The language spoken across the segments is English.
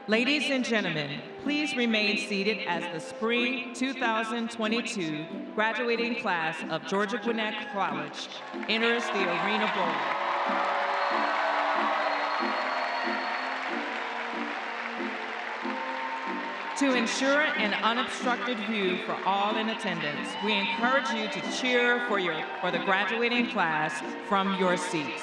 Ladies and gentlemen, please remain seated as the Spring 2022 graduating class of Georgia Gwinnett College enters the Arena Bowl. To ensure an unobstructed view for all in attendance, we encourage you to cheer for the graduating class from your seats.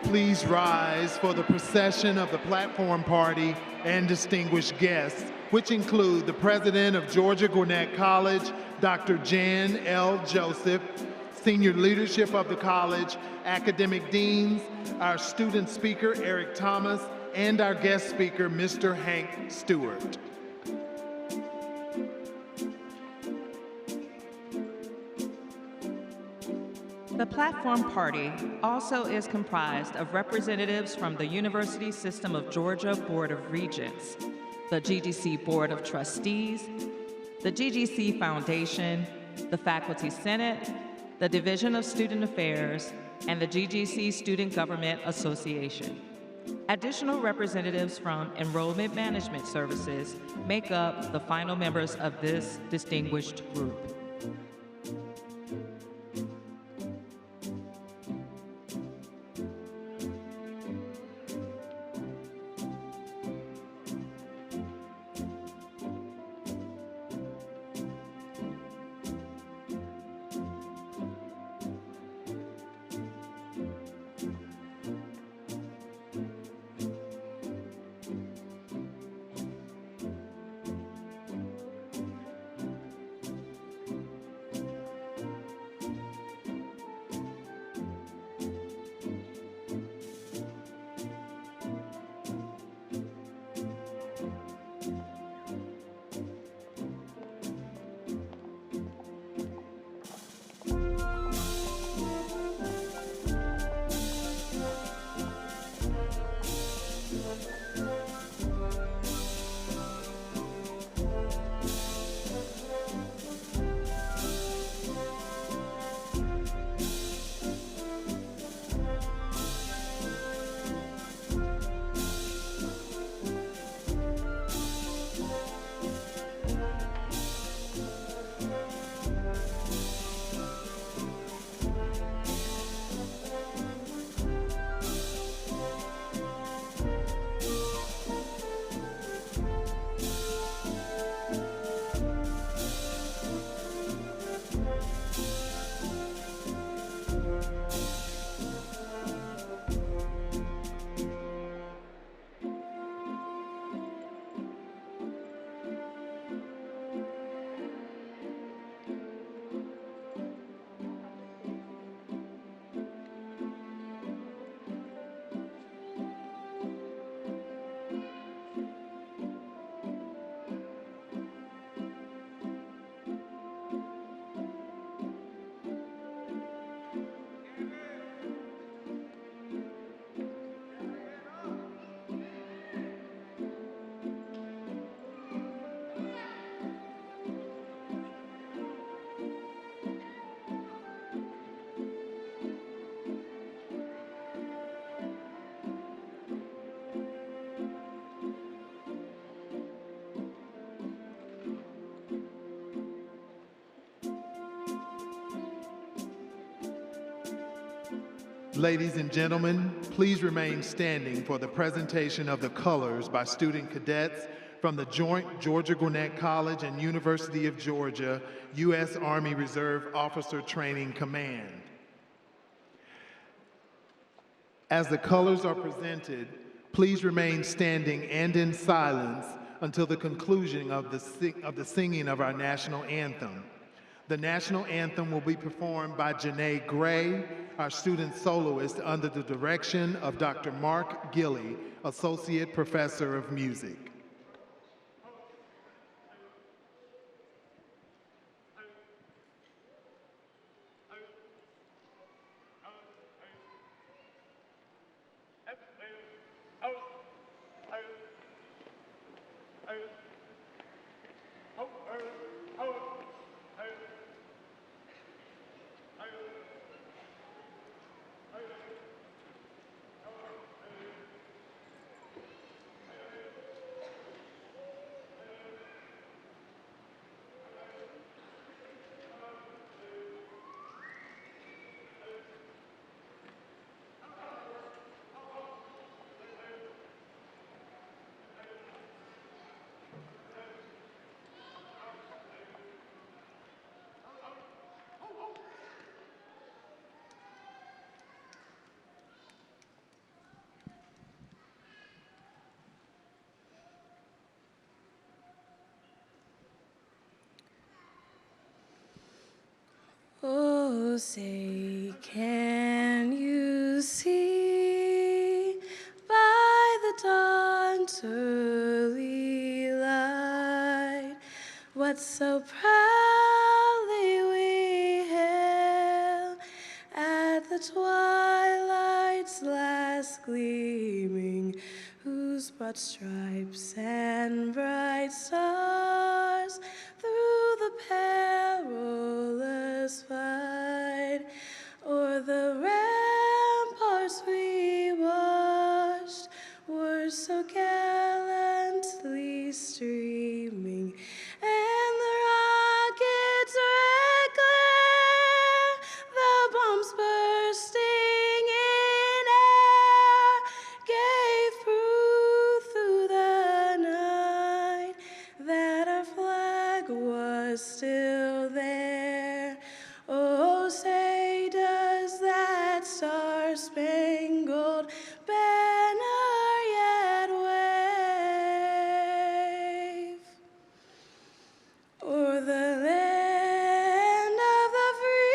please rise for the procession of the platform party and distinguished guests, which include the president of Georgia Gwinnett College, Dr. Jan L. Joseph, senior leadership of the college, academic deans, our student speaker, Eric Thomas, and our guest speaker, Mr. Hank Stewart. The platform party also is comprised of representatives from the University System of Georgia Board of Regents, the GGC Board of Trustees, the GGC Foundation, the Faculty Senate, the Division of Student Affairs, and the GGC Student Government Association. Additional representatives from Enrollment Management Services make up the final members of this distinguished group. Ladies and gentlemen, please remain standing for the presentation of the colors by student cadets from the joint Georgia Gwinnett College and University of Georgia U.S. Army Reserve Officer Training Command. As the colors are presented, please remain standing and in silence until the conclusion of the singing of our national anthem. The national anthem will be performed by Janae Gray, our student soloist, under the direction of Dr. Mark Gilley, Associate Professor of Music. say, can you see by the dawn's early light what so proudly we hailed at the twilight's last gleaming, whose broad stripes and bright stars through the perilous fight o'er the ramparts we watched were so gallantly streaming, and the rockets' red glare, the bombs bursting in air, gave proof through the night that our flag was still there. Oh, say, does that star-spangled banner yet wave o'er the land of the free?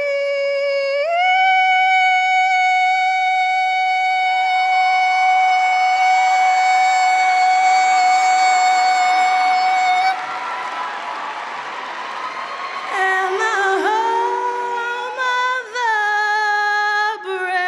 And the home of the brave.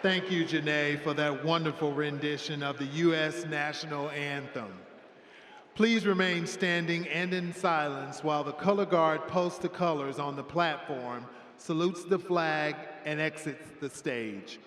Thank you, Janae, for that wonderful rendition of the U.S. National Anthem. Please remain standing and in silence while the color guard posts the colors on the platform, salutes the flag, and exits the stage.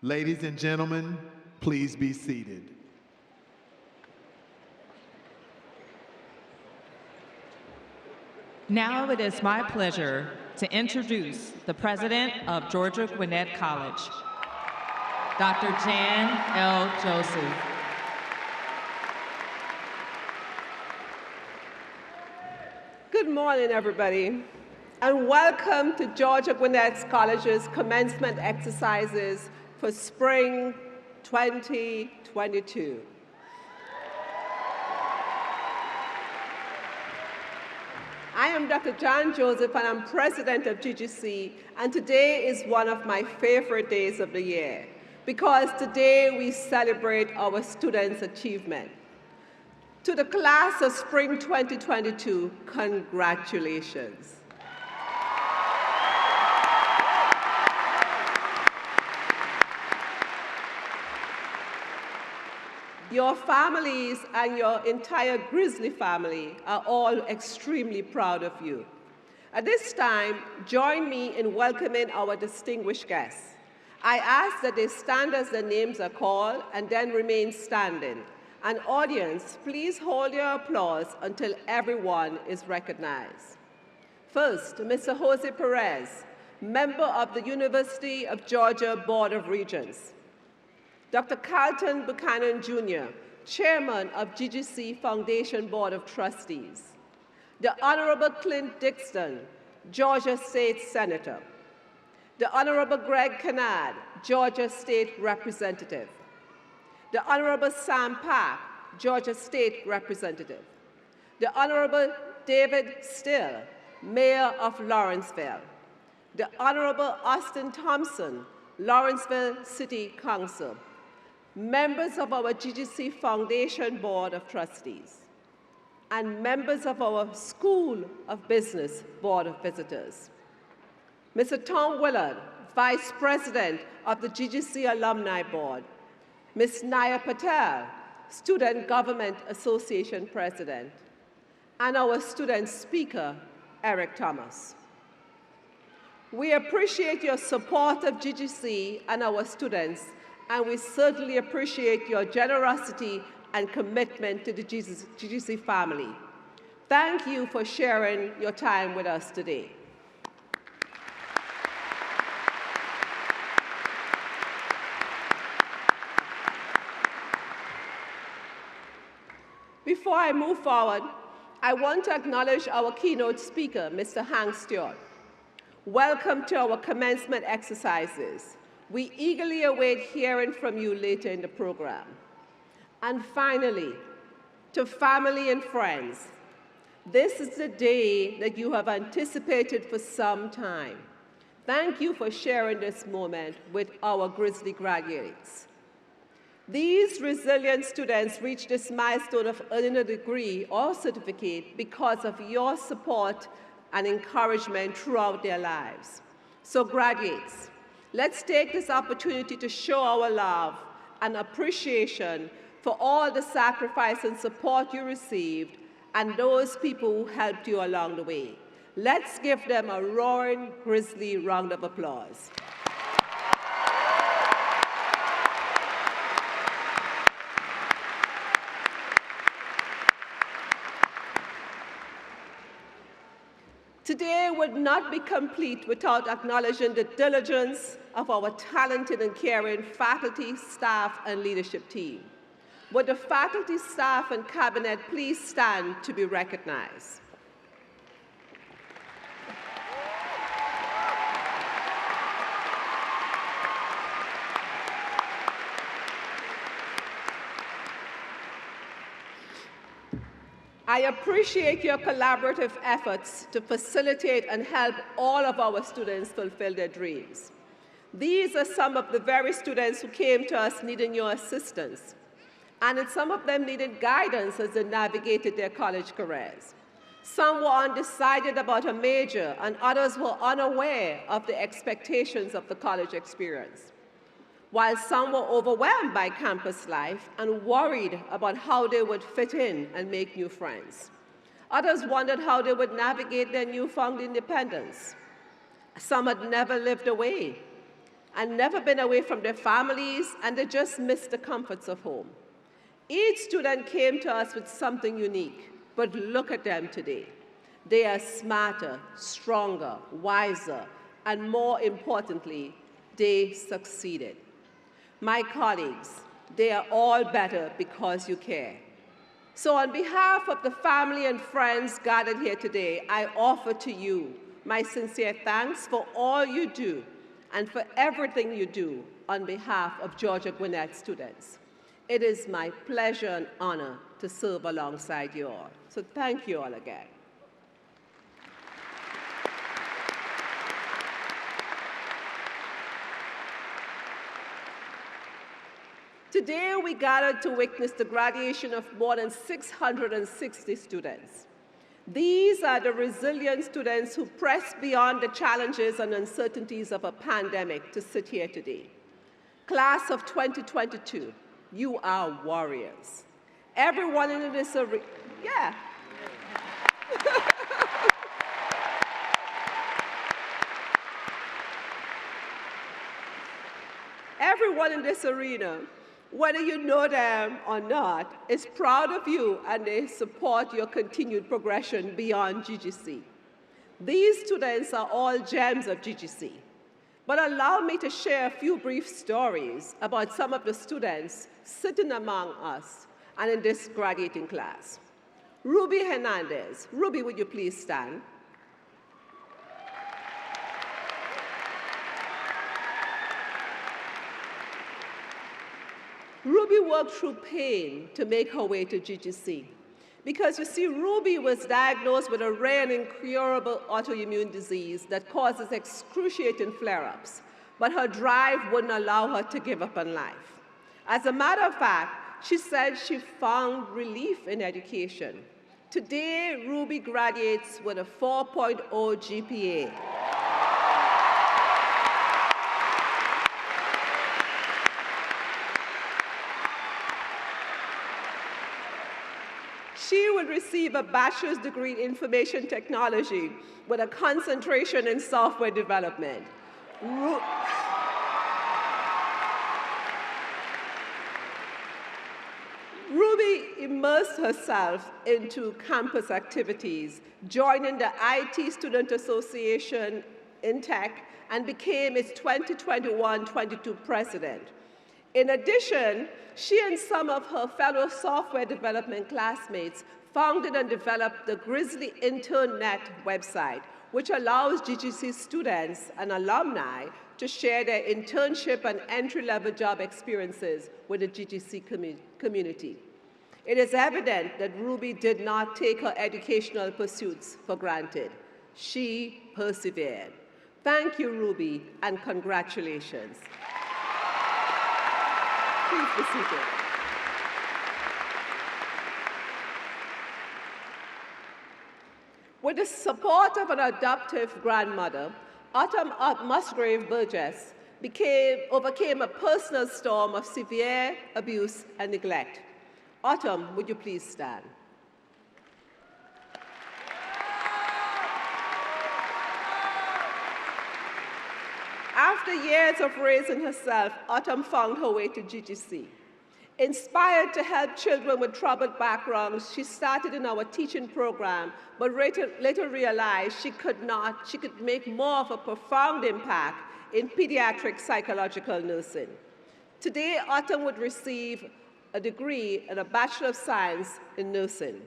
Ladies and gentlemen, please be seated. Now it is my pleasure to introduce the president of Georgia Gwinnett College, Dr. Jan L. Joseph. Good morning, everybody, and welcome to Georgia Gwinnett College's commencement exercises for spring 2022. I am Dr. Jan Joseph, and I'm president of GGC, and today is one of my favorite days of the year because today we celebrate our students' achievement. To the class of spring 2022, congratulations. Your families and your entire Grizzly family are all extremely proud of you. At this time, join me in welcoming our distinguished guests. I ask that they stand as their names are called and then remain standing. And audience, please hold your applause until everyone is recognized. First, Mr. Jose Perez, member of the University of Georgia Board of Regents. Dr. Carlton Buchanan, Jr., chairman of GGC Foundation Board of Trustees. The Honorable Clint Dixon, Georgia State Senator. The Honorable Greg Kennard, Georgia State Representative. The Honorable Sam Park, Georgia State Representative. The Honorable David Still, Mayor of Lawrenceville. The Honorable Austin Thompson, Lawrenceville City Council. Members of our GGC Foundation Board of Trustees, and members of our School of Business Board of Visitors. Mr. Tom Willard, Vice President of the GGC Alumni Board. Ms. Naya Patel, Student Government Association President. And our student speaker, Eric Thomas. We appreciate your support of GGC and our students, and we certainly appreciate your generosity and commitment to the GGC family. Thank you for sharing your time with us today. Before I move forward, I want to acknowledge our keynote speaker, Mr. Hank Stewart. Welcome to our commencement exercises. We eagerly await hearing from you later in the program. And finally, to family and friends, this is the day that you have anticipated for some time. Thank you for sharing this moment with our Grizzly graduates. These resilient students reach this milestone of earning a degree or certificate because of your support and encouragement throughout their lives. So graduates, let's take this opportunity to show our love and appreciation for all the sacrifice and support you received and those people who helped you along the way. Let's give them a roaring Grizzly round of applause. Today would not be complete without acknowledging the diligence of our talented and caring faculty, staff, and leadership team. Would the faculty, staff, and cabinet please stand to be recognized? I appreciate your collaborative efforts to facilitate and help all of our students fulfill their dreams. These are some of the very students who came to us needing your assistance, and some of them needed guidance as they navigated their college careers. Some were undecided about a major, and others were unaware of the expectations of the college experience. While some were overwhelmed by campus life and worried about how they would fit in and make new friends. Others wondered how they would navigate their newfound independence. Some had never lived away and never been away from their families, and they just missed the comforts of home. Each student came to us with something unique, but look at them today. They are smarter, stronger, wiser, and more importantly, they succeeded. My colleagues, they are all better because you care. So on behalf of the family and friends gathered here today, I offer to you my sincere thanks for all you do and for everything you do on behalf of Georgia Gwinnett students. It is my pleasure and honor to serve alongside you all. So thank you all again. Today, we gathered to witness the graduation of more than 660 students. These are the resilient students who pressed beyond the challenges and uncertainties of a pandemic to sit here today. Class of 2022, you are warriors. Everyone in this arena, yeah. Everyone in this arena, whether you know them or not, is proud of you, and they support your continued progression beyond GGC. These students are all gems of GGC. But allow me to share a few brief stories about some of the students sitting among us and in this graduating class. Ruby Hernandez. Ruby, would you please stand? Ruby worked through pain to make her way to GGC. Because you see, Ruby was diagnosed with a rare and incurable autoimmune disease that causes excruciating flare-ups, but her drive wouldn't allow her to give up on life. As a matter of fact, she said she found relief in education. Today, Ruby graduates with a 4.0 GPA. She will receive a bachelor's degree in information technology with a concentration in software development. immersed herself into campus activities, joining the IT Student Association in Tech, and became its 2021-22 president. In addition, she and some of her fellow software development classmates founded and developed the Grizzly InternNet website, which allows GGC students and alumni to share their internship and entry-level job experiences with the GGC community. It is evident that Ruby did not take her educational pursuits for granted. She persevered. Thank you, Ruby, and congratulations. Please be seated. With the support of an adoptive grandmother, Autumn Musgrave Burgess overcame a personal storm of severe abuse and neglect. Autumn, would you please stand? After years of raising herself, Autumn found her way to GGC. Inspired to help children with troubled backgrounds, she started in our teaching program, but later realized she could make more of a profound impact in pediatric psychological nursing. Today, Autumn would receive a degree and a Bachelor of Science in Nursing.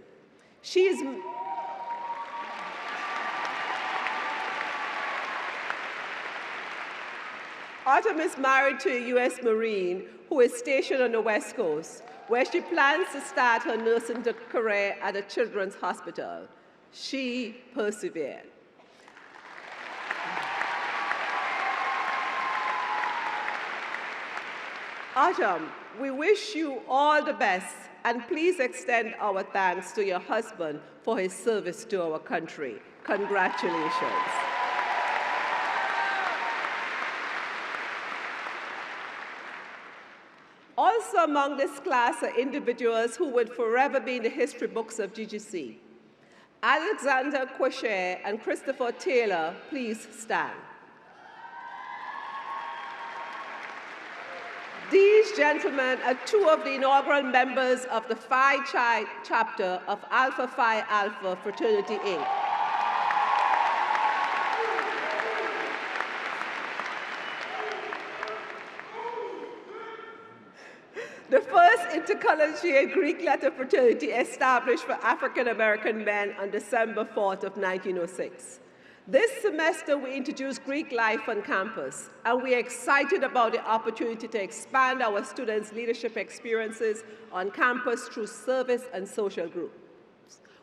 Autumn is married to a U.S. Marine who is stationed on the West Coast, where she plans to start her nursing career at a children's hospital. She persevered. Autumn, we wish you all the best, and please extend our thanks to your husband for his service to our country. Congratulations. Also among this class are individuals who would forever be in the history books of GGC. Alexander Quasher and Christopher Taylor, please stand. These gentlemen are two of the inaugural members of the Phi Chi chapter of Alpha Phi Alpha Fraternity, Inc. The first intercollegiate Greek letter fraternity established for African-American men on December 4th of 1906. This semester, we introduced Greek life on campus, and we are excited about the opportunity to expand our students' leadership experiences on campus through service and social groups.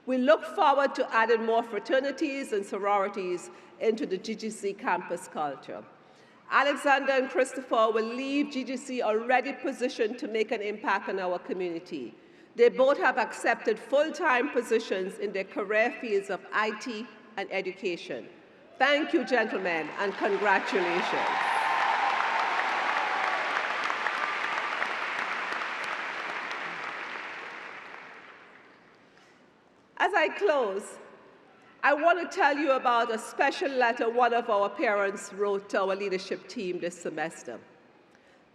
We look forward to adding more fraternities and sororities into the GGC campus culture. Alexander and Christopher will leave GGC already positioned to make an impact on our community. They both have accepted full-time positions in their career fields of IT and education. Thank you, gentlemen, and congratulations. As I close, I want to tell you about a special letter one of our parents wrote to our leadership team this semester.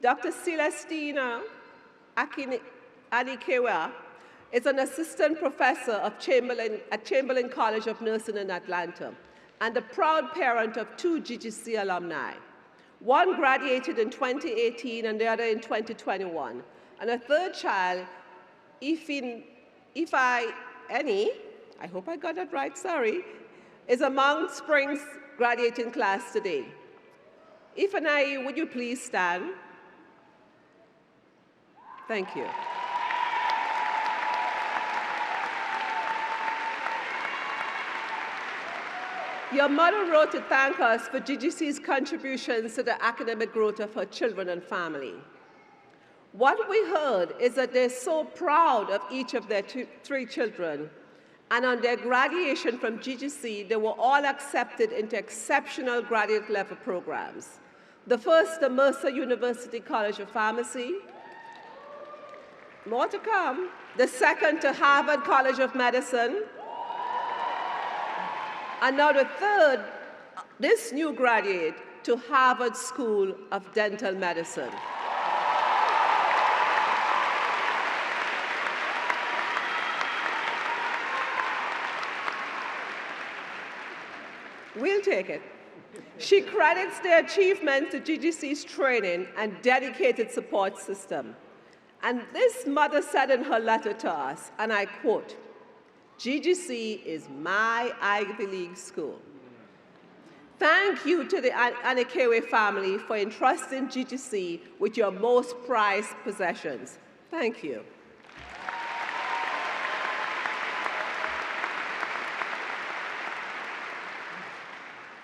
Dr. Celestina Anikewa is an assistant professor at Chamberlain College of Nursing in Atlanta and a proud parent of 2 GGC alumni. One graduated in 2018 and the other in 2021. And a third child, Ifai Eni, I hope I got that right, sorry, is among Spring's graduating class today. Ifeanyi, would you please stand? Thank you. Your mother wrote to thank us for GGC's contributions to the academic growth of her children and family. What we heard is that they're so proud of each of their 3 children, and on their graduation from GGC, they were all accepted into exceptional graduate level programs. The first, the Mercer University College of Pharmacy. More to come. The second, to Harvard College of Medicine. And now the third, this new graduate, to Harvard School of Dental Medicine. We'll take it. She credits their achievements to GGC's training and dedicated support system. And this mother said in her letter to us, and I quote, "GGC is my Ivy League school." Thank you to the Anikewe family for entrusting GGC with your most prized possessions. Thank you.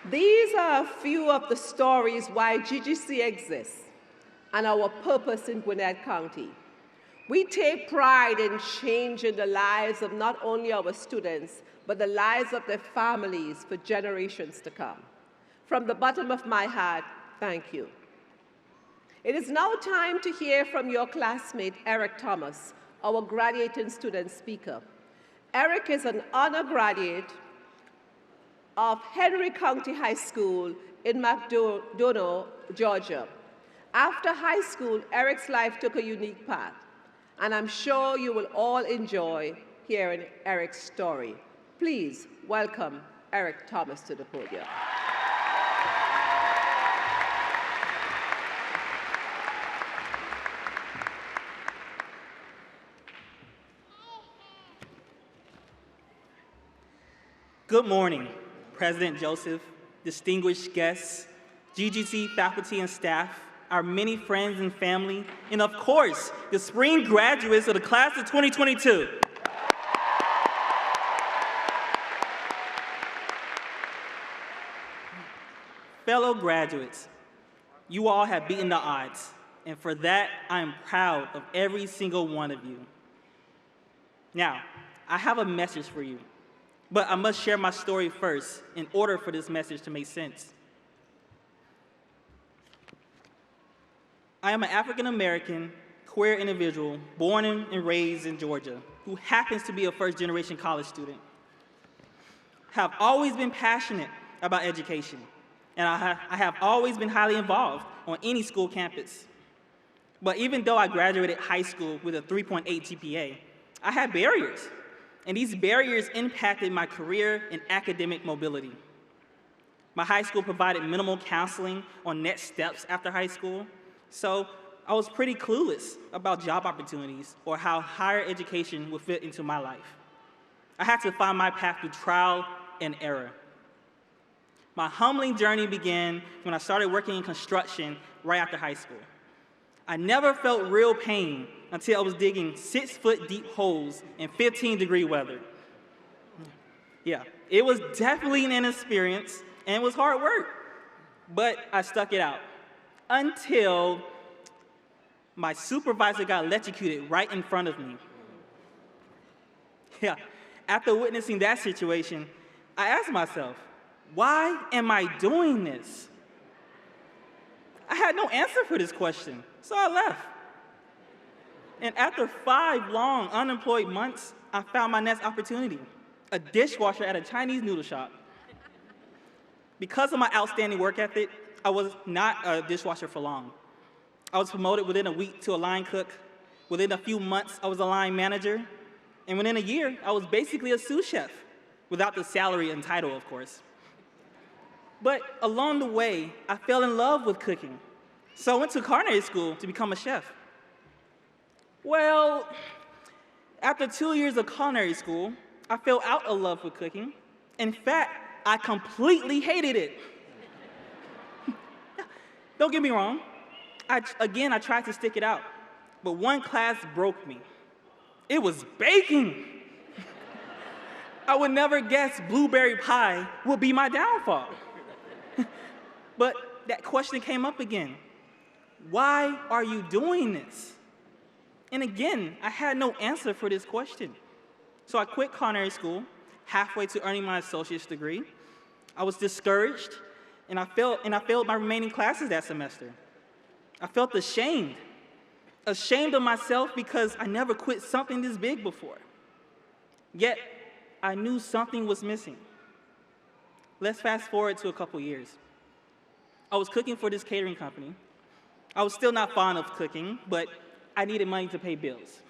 These are a few of the stories why GGC exists and our purpose in Gwinnett County. We take pride in changing the lives of not only our students, but the lives of their families for generations to come. From the bottom of my heart, thank you. It is now time to hear from your classmate, Eric Thomas, our graduating student speaker. Eric is an honor graduate of Henry County High School in McDonough, Georgia. After high school, Eric's life took a unique path, and I'm sure you will all enjoy hearing Eric's story. Please welcome Eric Thomas to the podium. Good morning, President Joseph, distinguished guests, GGC faculty and staff, our many friends and family, and of course, the spring graduates of the class of 2022. Fellow graduates, you all have beaten the odds, and for that, I am proud of every single one of you. Now, I have a message for you, but I must share my story first in order for this message to make sense. I am an African-American, queer individual born and raised in Georgia who happens to be a first-generation college student. Have always been passionate about education, and I have always been highly involved on any school campus. But even though I graduated high school with a 3.8 GPA, I had barriers. And these barriers impacted my career and academic mobility. My high school provided minimal counseling on next steps after high school, so I was pretty clueless about job opportunities or how higher education would fit into my life. I had to find my path through trial and error. My humbling journey began when I started working in construction right after high school. I never felt real pain until I was digging 6-foot deep holes in 15-degree weather. Yeah, it was definitely an experience, and it was hard work, but I stuck it out until my supervisor got electrocuted right in front of me. Yeah, after witnessing that situation, I asked myself, why am I doing this? I had no answer for this question, so I left. And after 5 long unemployed months, I found my next opportunity, a dishwasher at a Chinese noodle shop. Because of my outstanding work ethic, I was not a dishwasher for long. I was promoted within a week to a line cook. Within a few months, I was a line manager. And within a year, I was basically a sous chef, without the salary and title, of course. But along the way, I fell in love with cooking. So I went to culinary school to become a chef. Well, after 2 years of culinary school, I fell out of love with cooking. In fact, I completely hated it. Don't get me wrong. I tried to stick it out, but one class broke me. It was baking. I would never guess blueberry pie would be my downfall. But that question came up again. Why are you doing this? And again, I had no answer for this question. So I quit culinary school halfway to earning my associate's degree. I was discouraged, and I failed my remaining classes that semester. I felt ashamed of myself because I never quit something this big before. Yet, I knew something was missing. Let's fast forward to a couple years. I was cooking for this catering company. I was still not fond of cooking, but I needed money to pay bills.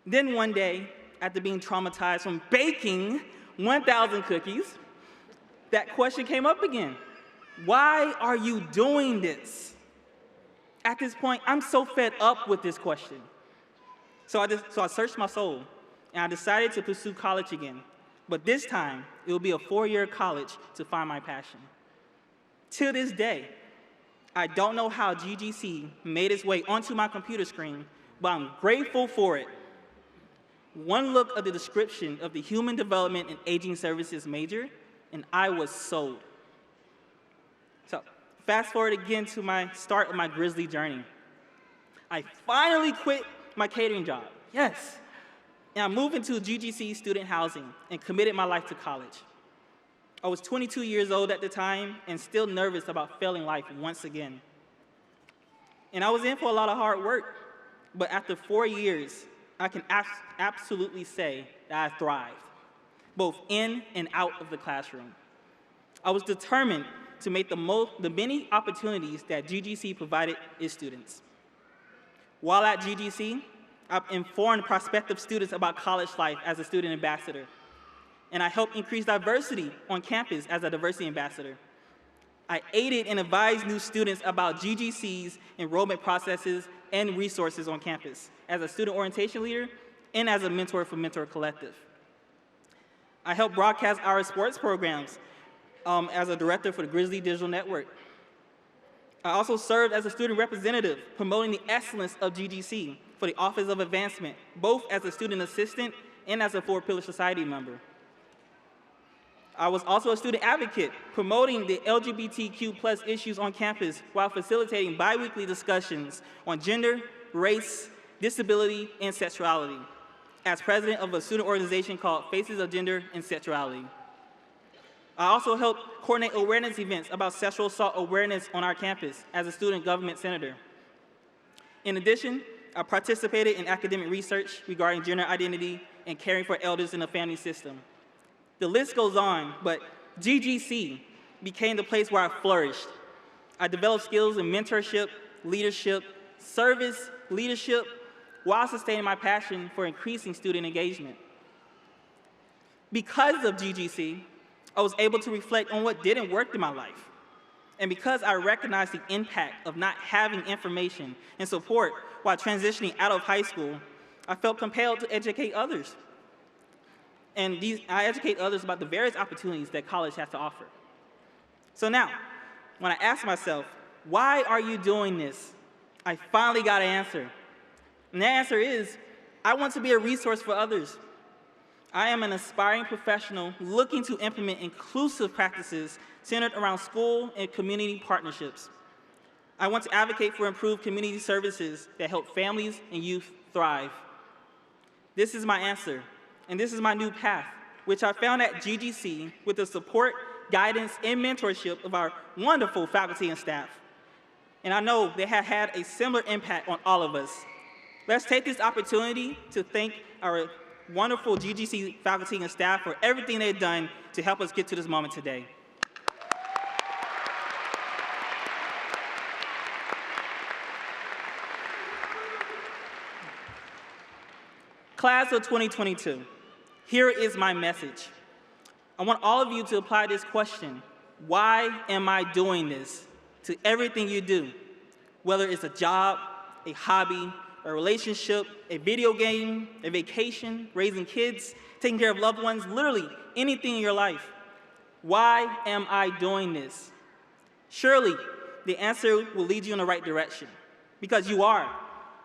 Then one day, after being traumatized from baking 1,000 cookies, that question came up again. Why are you doing this? At this point, I'm so fed up with this question. So I searched my soul, and I decided to pursue college again. But this time, it will be a 4-year college to find my passion. To this day, I don't know how GGC made its way onto my computer screen, but I'm grateful for it. One look at the description of the Human Development and Aging Services major, and I was sold. So, fast forward again to my start of my Grizzly journey. I finally quit my catering job, yes. And I moved into GGC student housing and committed my life to college. I was 22 years old at the time and still nervous about failing life once again. And I was in for a lot of hard work, but after 4 years, I can absolutely say that I thrived, both in and out of the classroom. I was determined to make the many opportunities that GGC provided its students. While at GGC, I've informed prospective students about college life as a student ambassador, and I helped increase diversity on campus as a diversity ambassador. I aided and advised new students about GGC's enrollment processes and resources on campus as a student orientation leader and as a mentor for Mentor Collective. I helped broadcast our sports programs as a director for the Grizzly Digital Network. I also served as a student representative, promoting the excellence of GGC for the Office of Advancement, both as a student assistant and as a Four Pillar Society member. I was also a student advocate, promoting the LGBTQ+ issues on campus while facilitating bi-weekly discussions on gender, race, disability, and sexuality, as president of a student organization called Faces of Gender and Sexuality. I also helped coordinate awareness events about sexual assault awareness on our campus as a student government senator. In addition, I participated in academic research regarding gender identity and caring for elders in the family system. The list goes on, but GGC became the place where I flourished. I developed skills in mentorship, leadership, service, leadership, while sustaining my passion for increasing student engagement. Because of GGC, I was able to reflect on what didn't work in my life. And because I recognized the impact of not having information and support while transitioning out of high school, I felt compelled to educate others. And I educate others about the various opportunities that college has to offer. So now, when I ask myself, why are you doing this? I finally got an answer. And the answer is, I want to be a resource for others. I am an aspiring professional looking to implement inclusive practices centered around school and community partnerships. I want to advocate for improved community services that help families and youth thrive. This is my answer, and this is my new path, which I found at GGC with the support, guidance, and mentorship of our wonderful faculty and staff. And I know they have had a similar impact on all of us. Let's take this opportunity to thank our wonderful GGC faculty and staff for everything they've done to help us get to this moment today. Class of 2022, here is my message. I want all of you to apply this question, why am I doing this, to everything you do, whether it's a job, a hobby, a relationship, a video game, a vacation, raising kids, taking care of loved ones, literally anything in your life. Why am I doing this? Surely, the answer will lead you in the right direction, because you are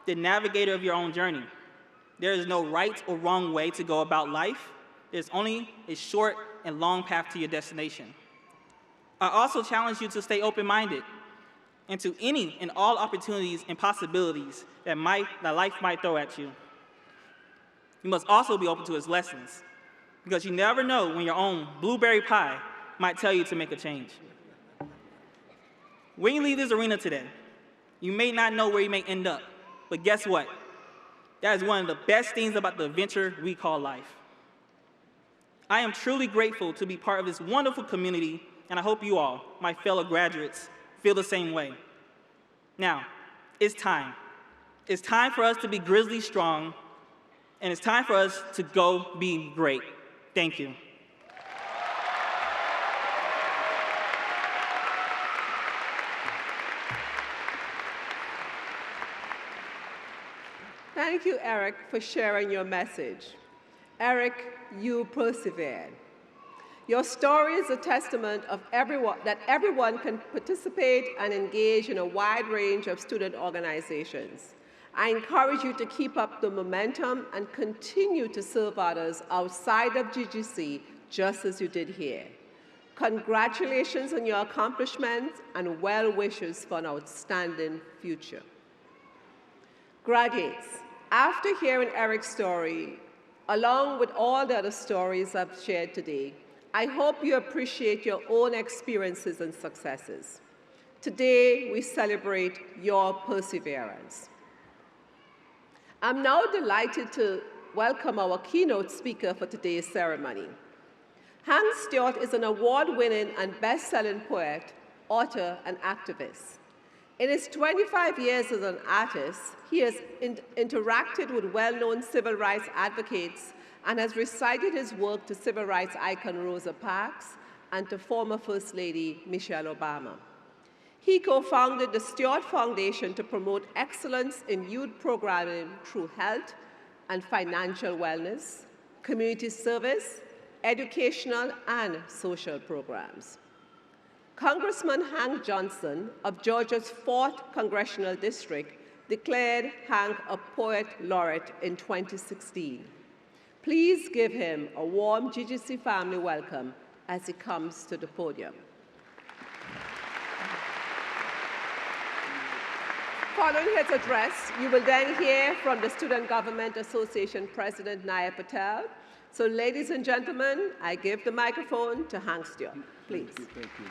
the navigator of your own journey. There is no right or wrong way to go about life. There's only a short and long path to your destination. I also challenge you to stay open-minded and to any and all opportunities and possibilities that life might throw at you. You must also be open to its lessons, because you never know when your own blueberry pie might tell you to make a change. When you leave this arena today, you may not know where you may end up, but guess what? That is one of the best things about the adventure we call life. I am truly grateful to be part of this wonderful community, and I hope you all, my fellow graduates, feel the same way. Now, it's time. It's time for us to be Grizzly strong, and it's time for us to go be great. Thank you. Thank you, Eric, for sharing your message. Eric, you persevered. Your story is a testament of that everyone can participate and engage in a wide range of student organizations. I encourage you to keep up the momentum and continue to serve others outside of GGC, just as you did here. Congratulations on your accomplishments and well wishes for an outstanding future. Graduates, after hearing Eric's story, along with all the other stories I've shared today, I hope you appreciate your own experiences and successes. Today, we celebrate your perseverance. I'm now delighted to welcome our keynote speaker for today's ceremony. Hans Stewart is an award-winning and best-selling poet, author, and activist. In his 25 years as an artist, he has interacted with well-known civil rights advocates and has recited his work to civil rights icon Rosa Parks and to former First Lady Michelle Obama. He co-founded the Stewart Foundation to promote excellence in youth programming through health and financial wellness, community service, educational and social programs. Congressman Hank Johnson of Georgia's 4th Congressional District declared Hank a Poet Laureate in 2016. Please give him a warm GGC family welcome as he comes to the podium. Following his address, you will then hear from the Student Government Association President Naya Patel. So ladies and gentlemen, I give the microphone to Hank Stewart, please. Thank you.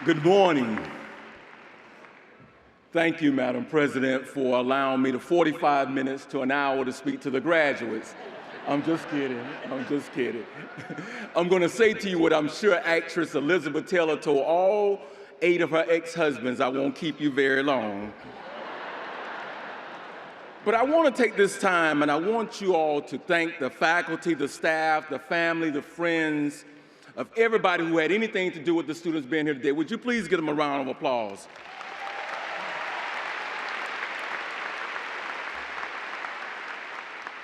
Good morning. Thank you, Madam President, for allowing me the 45 minutes to an hour to speak to the graduates. I'm just kidding. I'm just kidding. I'm going to say to you what I'm sure actress Elizabeth Taylor told all 8 of her ex-husbands: I won't keep you very long. But I want to take this time and I want you all to thank the faculty, the staff, the family, the friends of everybody who had anything to do with the students being here today. Would you please give them a round of applause?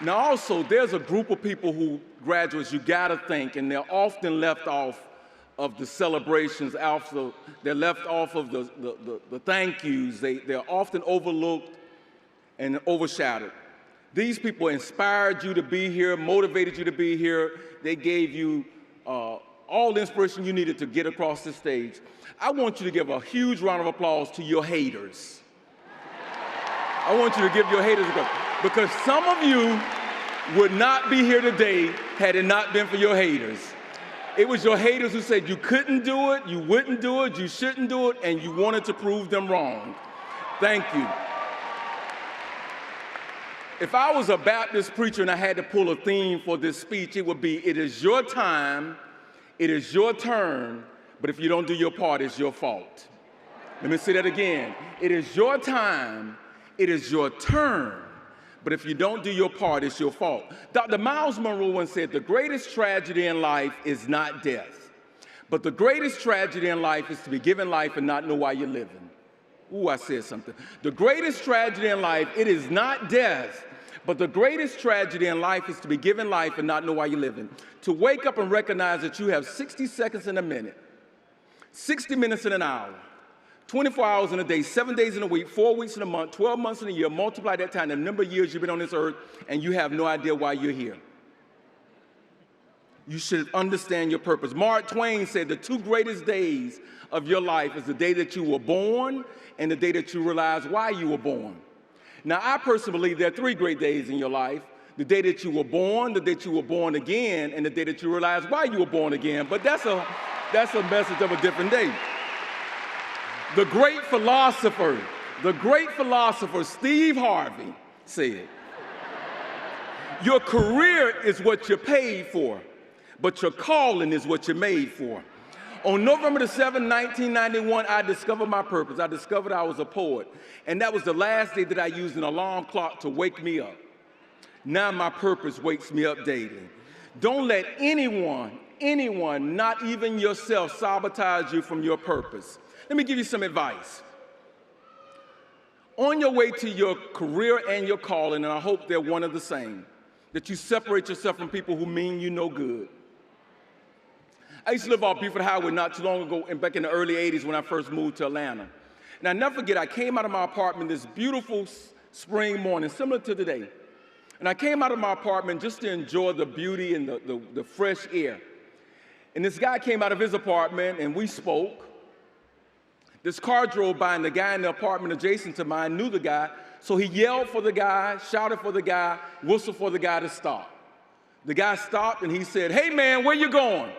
Now also, there's a group of people who, graduates, you gotta thank, and they're often left off of the celebrations, they're left off of the thank yous. They're often overlooked and overshadowed. These people inspired you to be here, motivated you to be here. They gave you all the inspiration you needed to get across the stage. I want you to give a huge round of applause to your haters. I want you to give your haters a applause, because some of you would not be here today had it not been for your haters. It was your haters who said you couldn't do it, you wouldn't do it, you shouldn't do it, and you wanted to prove them wrong. Thank you. If I was a Baptist preacher and I had to pull a theme for this speech, it would be, it is your time, it is your turn, but if you don't do your part, it's your fault. Let me say that again. It is your time, it is your turn, but if you don't do your part, it's your fault. Dr. Miles Monroe once said, the greatest tragedy in life is not death, but the greatest tragedy in life is to be given life and not know why you're living. Ooh, I said something. The greatest tragedy in life, it is not death, but the greatest tragedy in life is to be given life and not know why you're living. To wake up and recognize that you have 60 seconds in a minute, 60 minutes in an hour, 24 hours in a day, 7 days in a week, 4 weeks in a month, 12 months in a year, multiply that time, the number of years you've been on this earth, and you have no idea why you're here. You should understand your purpose. Mark Twain said the 2 greatest days of your life is the day that you were born and the day that you realize why you were born. Now, I personally believe there are 3 great days in your life: the day that you were born, the day that you were born again, and the day that you realize why you were born again. But that's a message of a different day. The great philosopher Steve Harvey said, your career is what you're paid for, but your calling is what you're made for. On November the 7th, 1991, I discovered my purpose. I discovered I was a poet. And that was the last day that I used an alarm clock to wake me up. Now my purpose wakes me up daily. Don't let anyone, not even yourself, sabotage you from your purpose. Let me give you some advice. On your way to your career and your calling, and I hope they're one of the same, that you separate yourself from people who mean you no good. I used to live off Buford Highway not too long ago, and back in the early 80s when I first moved to Atlanta. And I never forget, I came out of my apartment this beautiful spring morning, similar to today. And I came out of my apartment just to enjoy the beauty and the fresh air. And this guy came out of his apartment, and we spoke. This car drove by, and the guy in the apartment adjacent to mine knew the guy, so he yelled for the guy, shouted for the guy, whistled for the guy to stop. The guy stopped, and he said, "Hey, man, where you going?"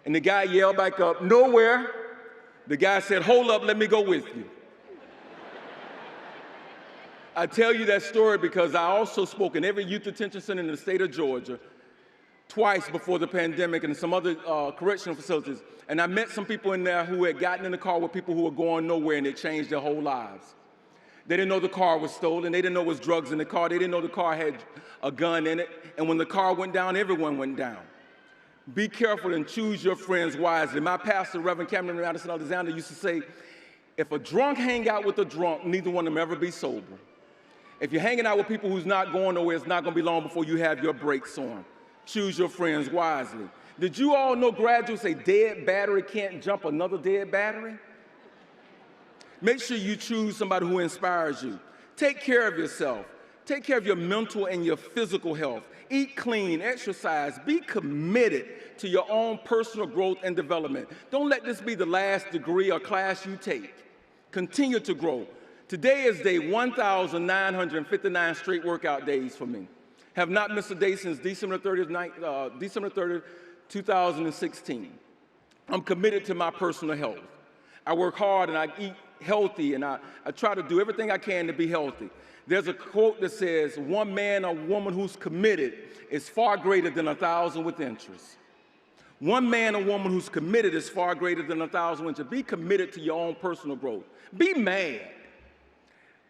And the guy yelled back up, "Nowhere." The guy said, "Hold up, let me go with you." I tell you that story because I also spoke in every youth detention center in the state of Georgia twice before the pandemic and some other correctional facilities. And I met some people in there who had gotten in the car with people who were going nowhere, and it changed their whole lives. They didn't know the car was stolen. They didn't know there was drugs in the car. They didn't know the car had a gun in it. And when the car went down, everyone went down. Be careful and choose your friends wisely. My pastor, Reverend Cameron Madison Alexander, used to say, if a drunk hang out with a drunk, neither one of them ever be sober. If you're hanging out with people who's not going nowhere, it's not going to be long before you have your brakes on. Choose your friends wisely. Did you all know graduates say dead battery can't jump another dead battery? Make sure you choose somebody who inspires you. Take care of yourself. Take care of your mental and your physical health. Eat clean, exercise, be committed to your own personal growth and development. Don't let this be the last degree or class you take. Continue to grow. Today is day 1,959 straight workout days for me. Have not missed a day since December 30th, 2016. I'm committed to my personal health. I work hard and I eat healthy, and I try to do everything I can to be healthy. There's a quote that says, one man or woman who's committed is far greater than 1,000 with interest. One man or woman who's committed is far greater than 1,000 with interest. Be committed to your own personal growth. Be mad.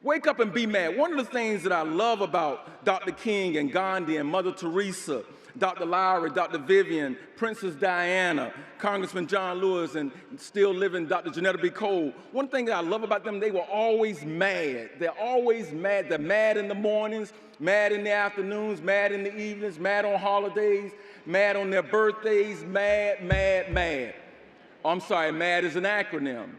Wake up and be mad. One of the things that I love about Dr. King and Gandhi and Mother Teresa, Dr. Lowry, Dr. Vivian, Princess Diana, Congressman John Lewis, and still living Dr. Janetta B. Cole, one thing that I love about them, they were always mad. They're always mad. They're mad in the mornings, mad in the afternoons, mad in the evenings, mad on holidays, mad on their birthdays, mad, mad, mad. Oh, I'm sorry, MAD is an acronym,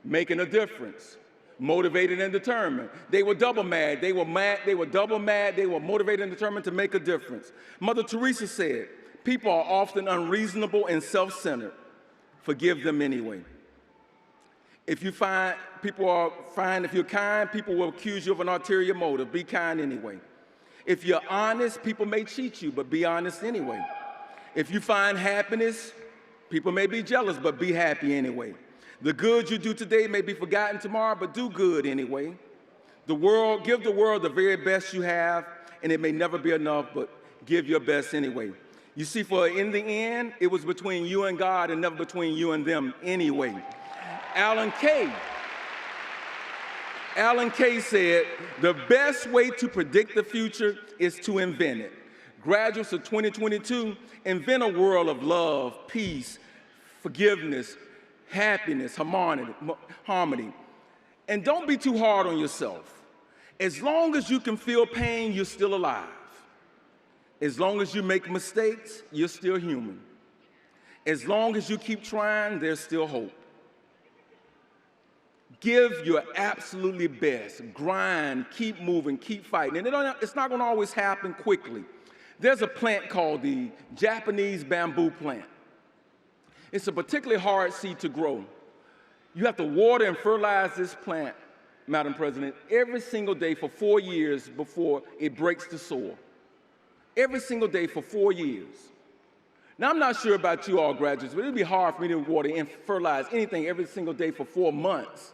making a difference. Motivated and determined. They were double mad. They were mad. They were double mad. They were motivated and determined to make a difference. Mother Teresa said, people are often unreasonable and self-centered. Forgive them anyway. If you're kind, people will accuse you of an ulterior motive. Be kind anyway. If you're honest, people may cheat you, but be honest anyway. If you find happiness, people may be jealous, but be happy anyway. The good you do today may be forgotten tomorrow, but do good anyway. Give the world the very best you have, and it may never be enough, but give your best anyway. You see, for in the end, it was between you and God and never between you and them anyway. Alan Kay said, the best way to predict the future is to invent it. Graduates of 2022, invent a world of love, peace, forgiveness, happiness, harmony. And don't be too hard on yourself. As long as you can feel pain, you're still alive. As long as you make mistakes, you're still human. As long as you keep trying, there's still hope. Give your absolutely best. Grind, keep moving, keep fighting. And it's not going to always happen quickly. There's a plant called the Japanese bamboo plant. It's a particularly hard seed to grow. You have to water and fertilize this plant, Madam President, every single day for 4 years before it breaks the soil. Every single day for 4 years. Now, I'm not sure about you all graduates, but it would be hard for me to water and fertilize anything every single day for 4 months.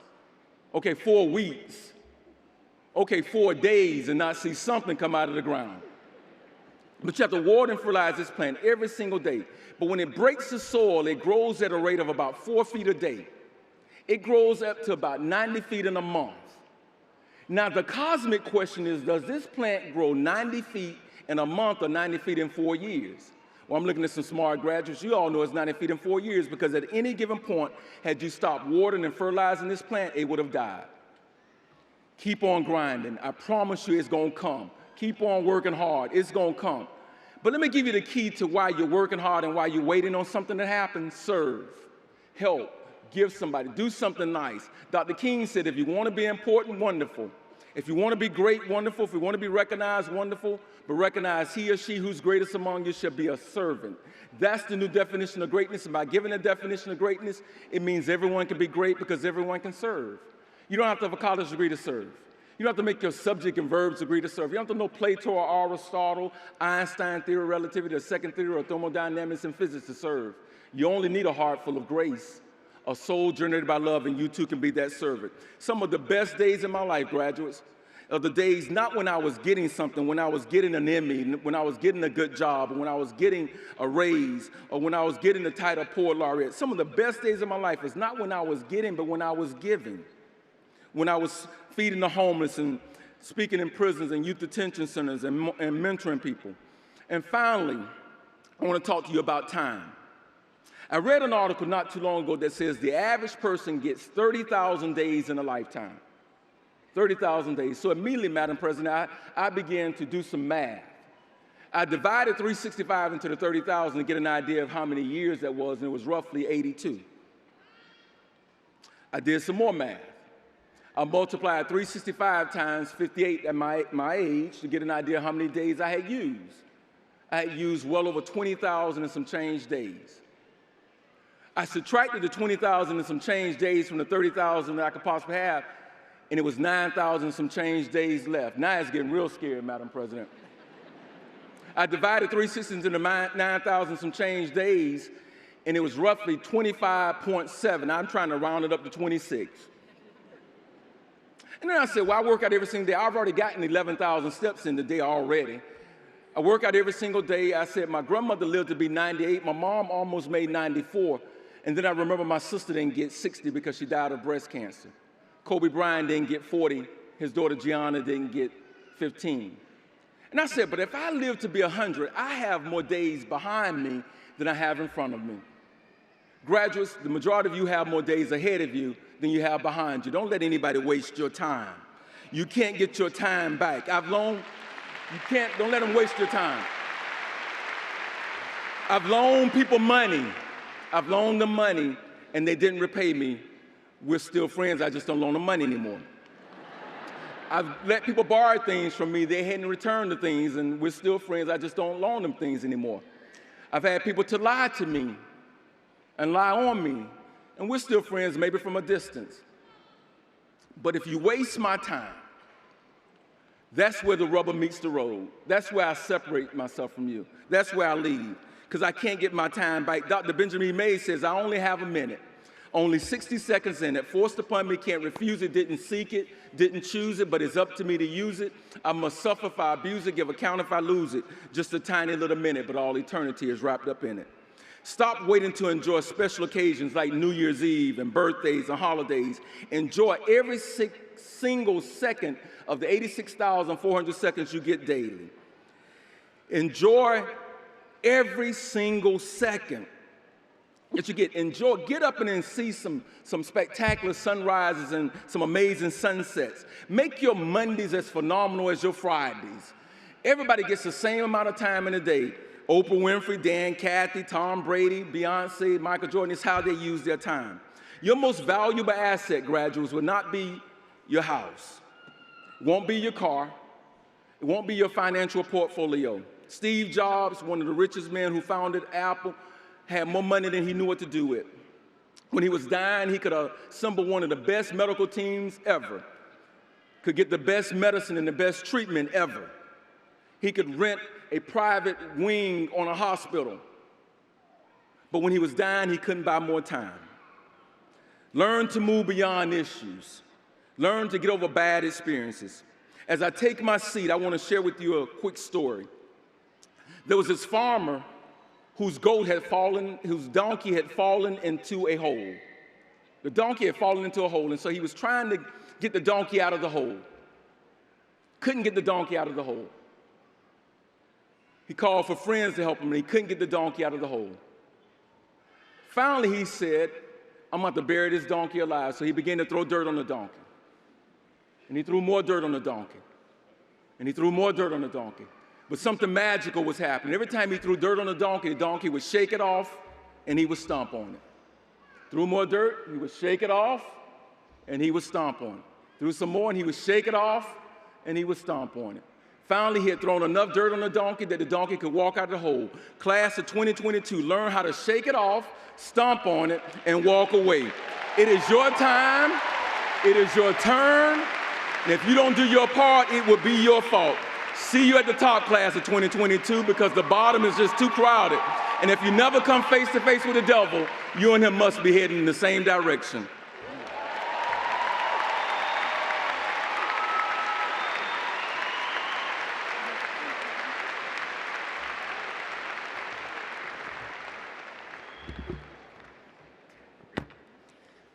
Okay, 4 weeks. Okay, 4 days and not see something come out of the ground. But you have to water and fertilize this plant every single day. But when it breaks the soil, it grows at a rate of about 4 feet a day. It grows up to about 90 feet in a month. Now, the cosmic question is, does this plant grow 90 feet in a month or 90 feet in 4 years? Well, I'm looking at some smart graduates. You all know it's 90 feet in 4 years because at any given point, had you stopped watering and fertilizing this plant, it would have died. Keep on grinding. I promise you it's going to come. Keep on working hard. It's going to come. But let me give you the key to why you're working hard and why you're waiting on something to happen. Serve, help, give somebody, do something nice. Dr. King said, if you want to be important, wonderful. If you want to be great, wonderful. If you want to be recognized, wonderful. But recognize he or she who's greatest among you shall be a servant. That's the new definition of greatness. And by giving a definition of greatness, it means everyone can be great because everyone can serve. You don't have to have a college degree to serve. You don't have to make your subject and verbs degree to serve. You don't have to know Plato or Aristotle, Einstein theory of relativity, or second theory, or thermodynamics and physics to serve. You only need a heart full of grace, a soul generated by love, and you too can be that servant. Some of the best days in my life, graduates, are the days not when I was getting something, when I was getting an Emmy, when I was getting a good job, or when I was getting a raise, or when I was getting the title Poet Laureate. Some of the best days of my life is not when I was getting, but when I was giving. When I was feeding the homeless and speaking in prisons and youth detention centers and mentoring people. And finally, I want to talk to you about time. I read an article not too long ago that says the average person gets 30,000 days in a lifetime. 30,000 days. So immediately, Madam President, I began to do some math. I divided 365 into the 30,000 to get an idea of how many years that was, and it was roughly 82. I did some more math. I multiplied 365 times 58 at my age to get an idea of how many days I had used. I had used well over 20,000 and some change days. I subtracted the 20,000 and some change days from the 30,000 that I could possibly have, and it was 9,000 and some change days left. Now it's getting real scary, Madam President. I divided 360 into the 9,000 some change days, and it was roughly 25.7. I'm trying to round it up to 26. And then I said, well, I work out every single day. I've already gotten 11,000 steps in the day already. I work out every single day. I said, my grandmother lived to be 98. My mom almost made 94. And then I remember my sister didn't get 60 because she died of breast cancer. Kobe Bryant didn't get 40. His daughter Gianna didn't get 15. And I said, but if I live to be 100, I have more days behind me than I have in front of me. Graduates, the majority of you have more days ahead of you than you have behind you. Don't let anybody waste your time. You can't get your time back. Don't let them waste your time. I've loaned people money. I've loaned them money, and they didn't repay me. We're still friends. I just don't loan them money anymore. I've let people borrow things from me. They hadn't returned the things, and we're still friends. I just don't loan them things anymore. I've had people to lie to me and lie on me, and we're still friends, maybe from a distance. But if you waste my time, that's where the rubber meets the road. That's where I separate myself from you. That's where I leave, because I can't get my time back. Dr. Benjamin May says, I only have a minute, only 60 seconds in it, forced upon me, can't refuse it, didn't seek it, didn't choose it, but it's up to me to use it. I must suffer if I abuse it, give account if I lose it. Just a tiny little minute, but all eternity is wrapped up in it. Stop waiting to enjoy special occasions like New Year's Eve and birthdays and holidays. Enjoy every single second of the 86,400 seconds you get daily. Enjoy every single second that you get. Enjoy, get up and then see some spectacular sunrises and some amazing sunsets. Make your Mondays as phenomenal as your Fridays. Everybody gets the same amount of time in a day. Oprah Winfrey, Dan Cathy, Tom Brady, Beyonce, Michael Jordan, is how they use their time. Your most valuable asset, graduates, will not be your house. It won't be your car. It won't be your financial portfolio. Steve Jobs, one of the richest men who founded Apple, had more money than he knew what to do with. When he was dying, he could assemble one of the best medical teams ever, could get the best medicine and the best treatment ever. He could rent a private wing on a hospital. But when he was dying, he couldn't buy more time. Learn to move beyond issues. Learn to get over bad experiences. As I take my seat, I want to share with you a quick story. There was this farmer whose donkey had fallen into a hole. The donkey had fallen into a hole, and so he was trying to get the donkey out of the hole. Couldn't get the donkey out of the hole. He called for friends to help him, and he couldn't get the donkey out of the hole. Finally, he said, I'm about to bury this donkey alive. So he began to throw dirt on the donkey. And he threw more dirt on the donkey. And he threw more dirt on the donkey. But something magical was happening. Every time he threw dirt on the donkey would shake it off, and he would stomp on it. Threw more dirt, he would shake it off, and he would stomp on it. Threw some more, and he would shake it off, and he would stomp on it. Finally, he had thrown enough dirt on the donkey that the donkey could walk out of the hole. Class of 2022, learn how to shake it off, stomp on it, and walk away. It is your time. It is your turn. And if you don't do your part, it will be your fault. See you at the top, class of 2022, because the bottom is just too crowded. And if you never come face to face with the devil, you and him must be heading in the same direction.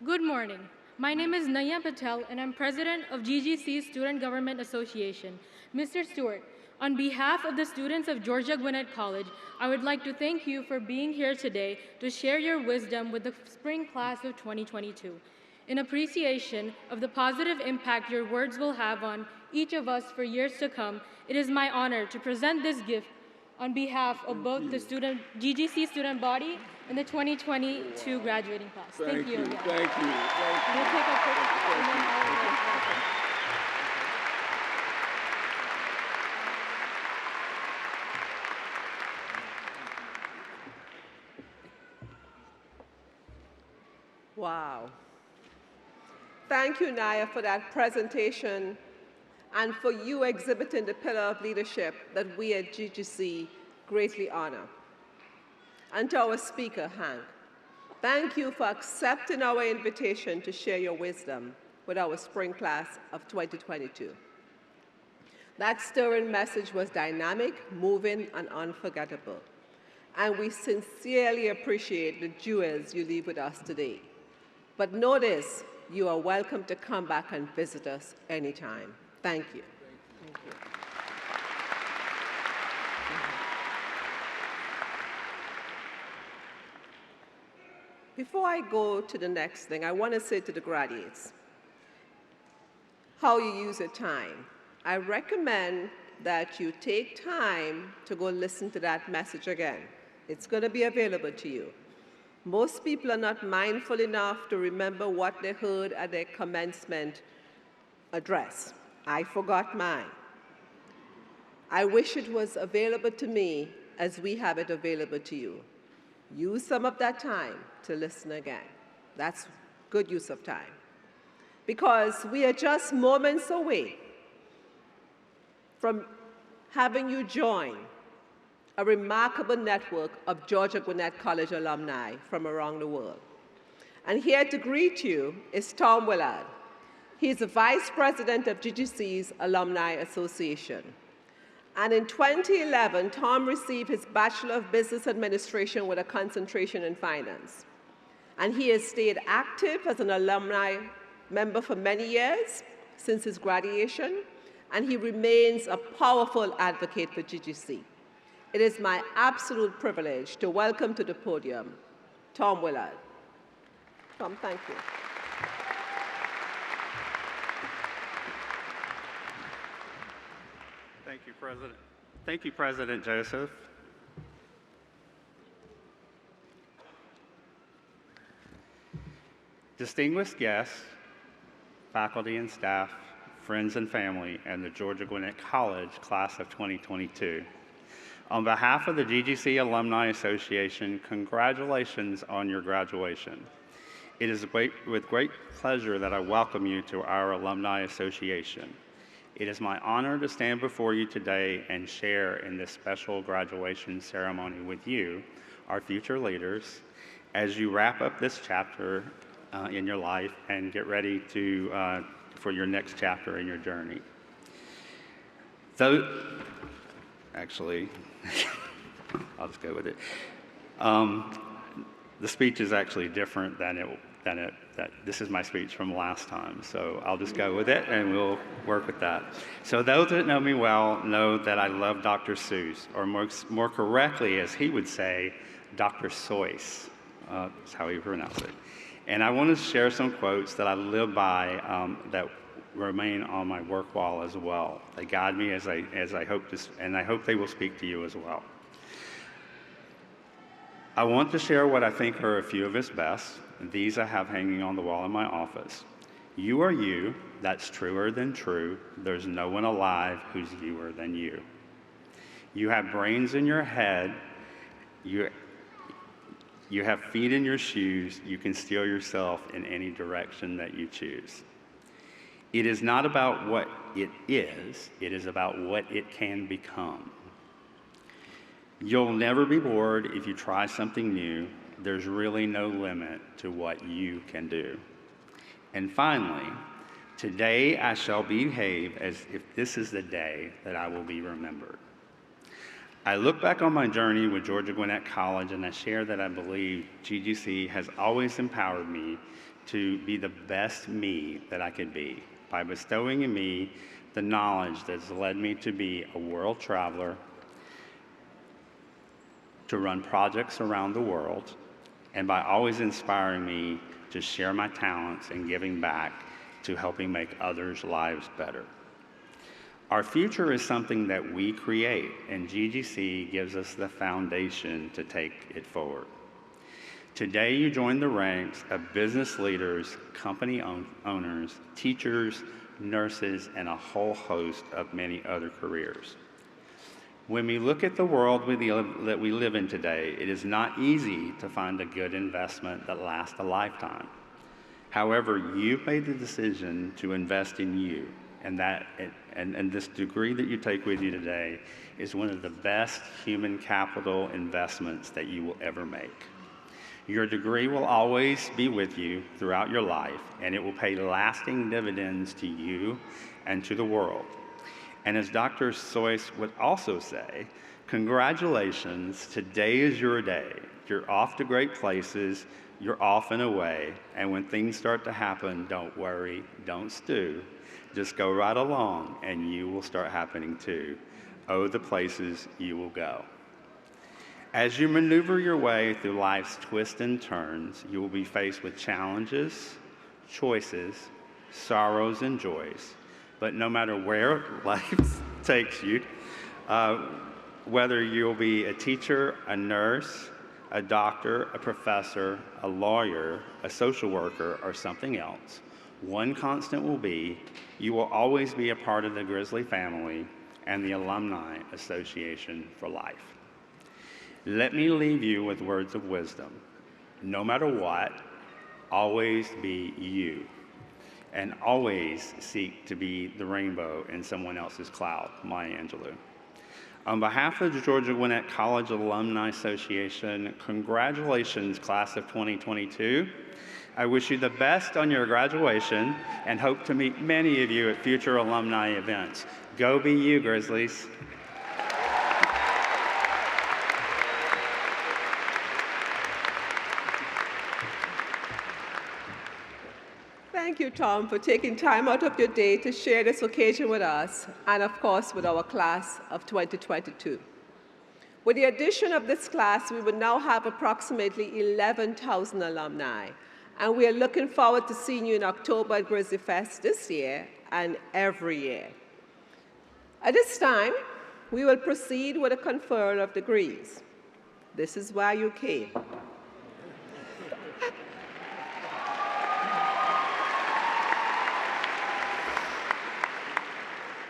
Good morning. My name is Naya Patel, and I'm president of GGC Student Government Association. Mr. Stewart, on behalf of the students of Georgia Gwinnett College, I would like to thank you for being here today to share your wisdom with the spring class of 2022. In appreciation of the positive impact your words will have on each of us for years to come, it is my honor to present this gift on behalf of both the GGC student body and the 2022 graduating class. Thank you. Thank you. We'll take a quick and then I'll Wow. Thank you, Naya, for that presentation and for you exhibiting the pillar of leadership that we at GGC greatly honor. And to our speaker, Hank, thank you for accepting our invitation to share your wisdom with our spring class of 2022. That stirring message was dynamic, moving, and unforgettable. And we sincerely appreciate the jewels you leave with us today. But know this, you are welcome to come back and visit us anytime. Thank you. Thank you. Before I go to the next thing, I want to say to the graduates, how you use your time. I recommend that you take time to go listen to that message again. It's going to be available to you. Most people are not mindful enough to remember what they heard at their commencement address. I forgot mine. I wish it was available to me as we have it available to you. Use some of that time to listen again. That's good use of time. Because we are just moments away from having you join a remarkable network of Georgia Gwinnett College alumni from around the world. And here to greet you is Tom Willard. He's the Vice President of GGC's Alumni Association. And in 2011, Tom received his Bachelor of Business Administration with a concentration in finance. And he has stayed active as an alumni member for many years since his graduation, and he remains a powerful advocate for GGC. It is my absolute privilege to welcome to the podium Tom Willard. Tom, thank you. Thank you, President. Thank you, President Joseph. Distinguished guests, faculty and staff, friends and family, and the Georgia Gwinnett College class of 2022. On behalf of the GGC Alumni Association, congratulations on your graduation. It is with great pleasure that I welcome you to our Alumni Association. It is my honor to stand before you today and share in this special graduation ceremony with you, our future leaders, as you wrap up this chapter in your life and get ready for your next chapter in your journey. Actually, I'll just go with it. The speech is actually different this is my speech from last time, so I'll just go with it and we'll work with that. So those that know me well know that I love Dr. Seuss, or more correctly, as he would say, Dr. Seuss. That's how he pronounced it. And I want to share some quotes that I live by that remain on my work wall as well. They guide me as I hope to, and I hope they will speak to you as well. I want to share what I think are a few of his best. These I have hanging on the wall in my office. You are you, that's truer than true. There's no one alive who's youer than you. You have brains in your head. You have feet in your shoes. You can steer yourself in any direction that you choose. It is not about what it is about what it can become. You'll never be bored if you try something new. There's really no limit to what you can do. And finally, today I shall behave as if this is the day that I will be remembered. I look back on my journey with Georgia Gwinnett College and I share that I believe GGC has always empowered me to be the best me that I could be by bestowing in me the knowledge that's led me to be a world traveler, to run projects around the world, and by always inspiring me to share my talents and giving back to helping make others' lives better. Our future is something that we create, and GGC gives us the foundation to take it forward. Today, you join the ranks of business leaders, company owners, teachers, nurses, and a whole host of many other careers. When we look at the world that we live in today, it is not easy to find a good investment that lasts a lifetime. However, you've made the decision to invest in you, and this degree that you take with you today is one of the best human capital investments that you will ever make. Your degree will always be with you throughout your life, and it will pay lasting dividends to you and to the world. And as Dr. Seuss would also say, congratulations, today is your day. You're off to great places, you're off and away, and when things start to happen, don't worry, don't stew. Just go right along, and you will start happening too. Oh, the places you will go. As you maneuver your way through life's twists and turns, you will be faced with challenges, choices, sorrows, and joys. But no matter where life takes you, whether you'll be a teacher, a nurse, a doctor, a professor, a lawyer, a social worker, or something else, one constant will be, you will always be a part of the Grizzly family and the Alumni Association for life. Let me leave you with words of wisdom. No matter what, always be you, and always seek to be the rainbow in someone else's cloud. Maya Angelou. On behalf of the Georgia Gwinnett College Alumni Association, congratulations, class of 2022. I wish you the best on your graduation and hope to meet many of you at future alumni events. Go be you, Grizzlies. Thank you, Tom, for taking time out of your day to share this occasion with us and, of course, with our class of 2022. With the addition of this class, we will now have approximately 11,000 alumni, and we are looking forward to seeing you in October at Grizzly Fest this year and every year. At this time, we will proceed with a conferral of degrees. This is why you came.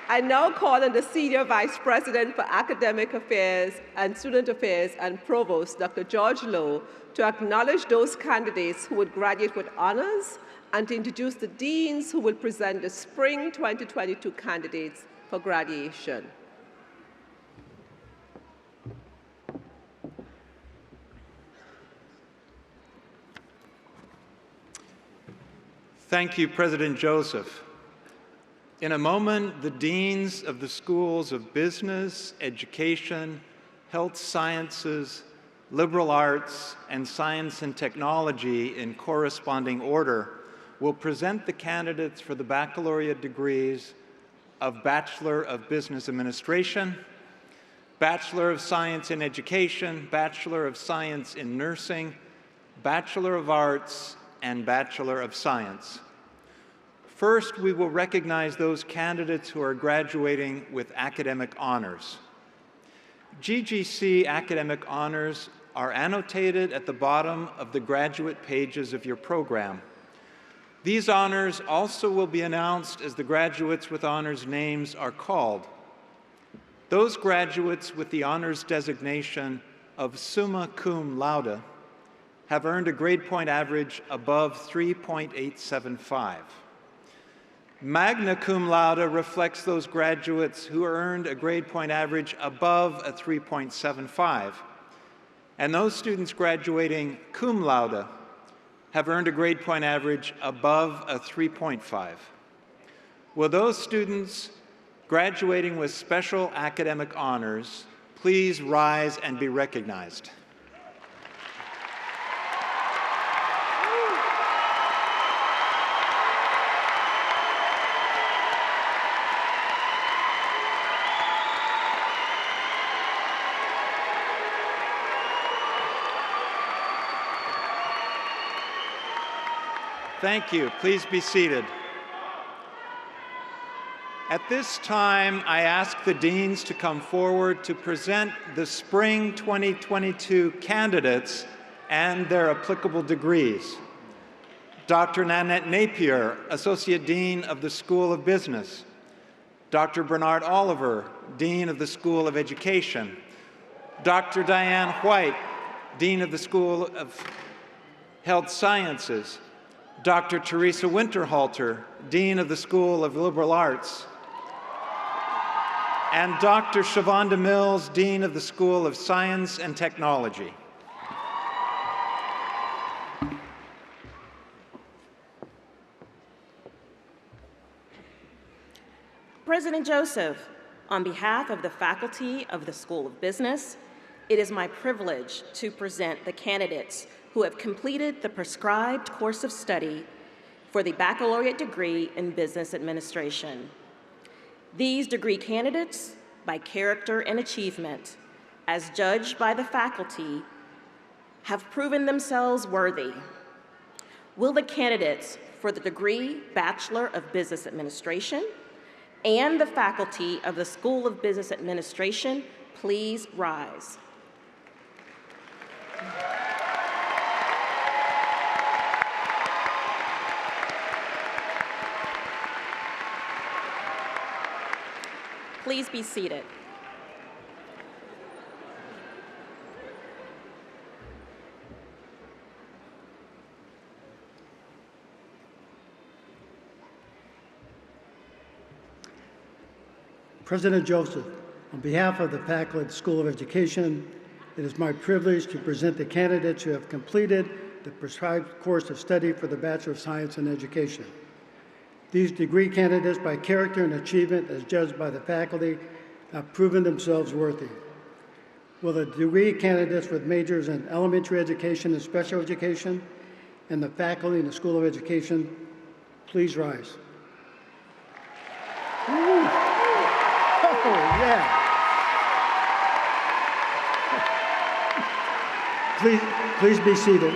I now call on the Senior Vice President for Academic Affairs and Student Affairs and Provost, Dr. George Lowe, to acknowledge those candidates who would graduate with honors and to introduce the deans who will present the Spring 2022 candidates for graduation. Thank you, President Joseph. In a moment, the deans of the schools of business, education, health sciences, liberal arts, and science and technology in corresponding order will present the candidates for the baccalaureate degrees of Bachelor of Business Administration, Bachelor of Science in Education, Bachelor of Science in Nursing, Bachelor of Arts, and Bachelor of Science. First, we will recognize those candidates who are graduating with academic honors. GGC academic honors are annotated at the bottom of the graduate pages of your program. These honors also will be announced as the graduates with honors names are called. Those graduates with the honors designation of summa cum laude have earned a grade point average above 3.875. Magna cum laude reflects those graduates who earned a grade point average above a 3.75. And those students graduating cum laude have earned a grade point average above a 3.5. Will those students graduating with special academic honors please rise and be recognized? Thank you. Please be seated. At this time, I ask the deans to come forward to present the Spring 2022 candidates and their applicable degrees. Dr. Nanette Napier, Associate Dean of the School of Business. Dr. Bernard Oliver, Dean of the School of Education. Dr. Diane White, Dean of the School of Health Sciences. Dr. Teresa Winterhalter, Dean of the School of Liberal Arts, and Dr. Shavonda Mills, Dean of the School of Science and Technology. President Joseph, on behalf of the faculty of the School of Business, it is my privilege to present the candidates who have completed the prescribed course of study for the baccalaureate degree in business administration. These degree candidates, by character and achievement, as judged by the faculty, have proven themselves worthy. Will the candidates for the degree Bachelor of Business Administration and the faculty of the School of Business Administration please rise? Please be seated. President Joseph, on behalf of the faculty of the School of Education, it is my privilege to present the candidates who have completed the prescribed course of study for the Bachelor of Science in Education. These degree candidates, by character and achievement as judged by the faculty, have proven themselves worthy. Will the degree candidates with majors in elementary education and special education and the faculty in the School of Education please rise? Ooh. Oh, yeah. Please be seated.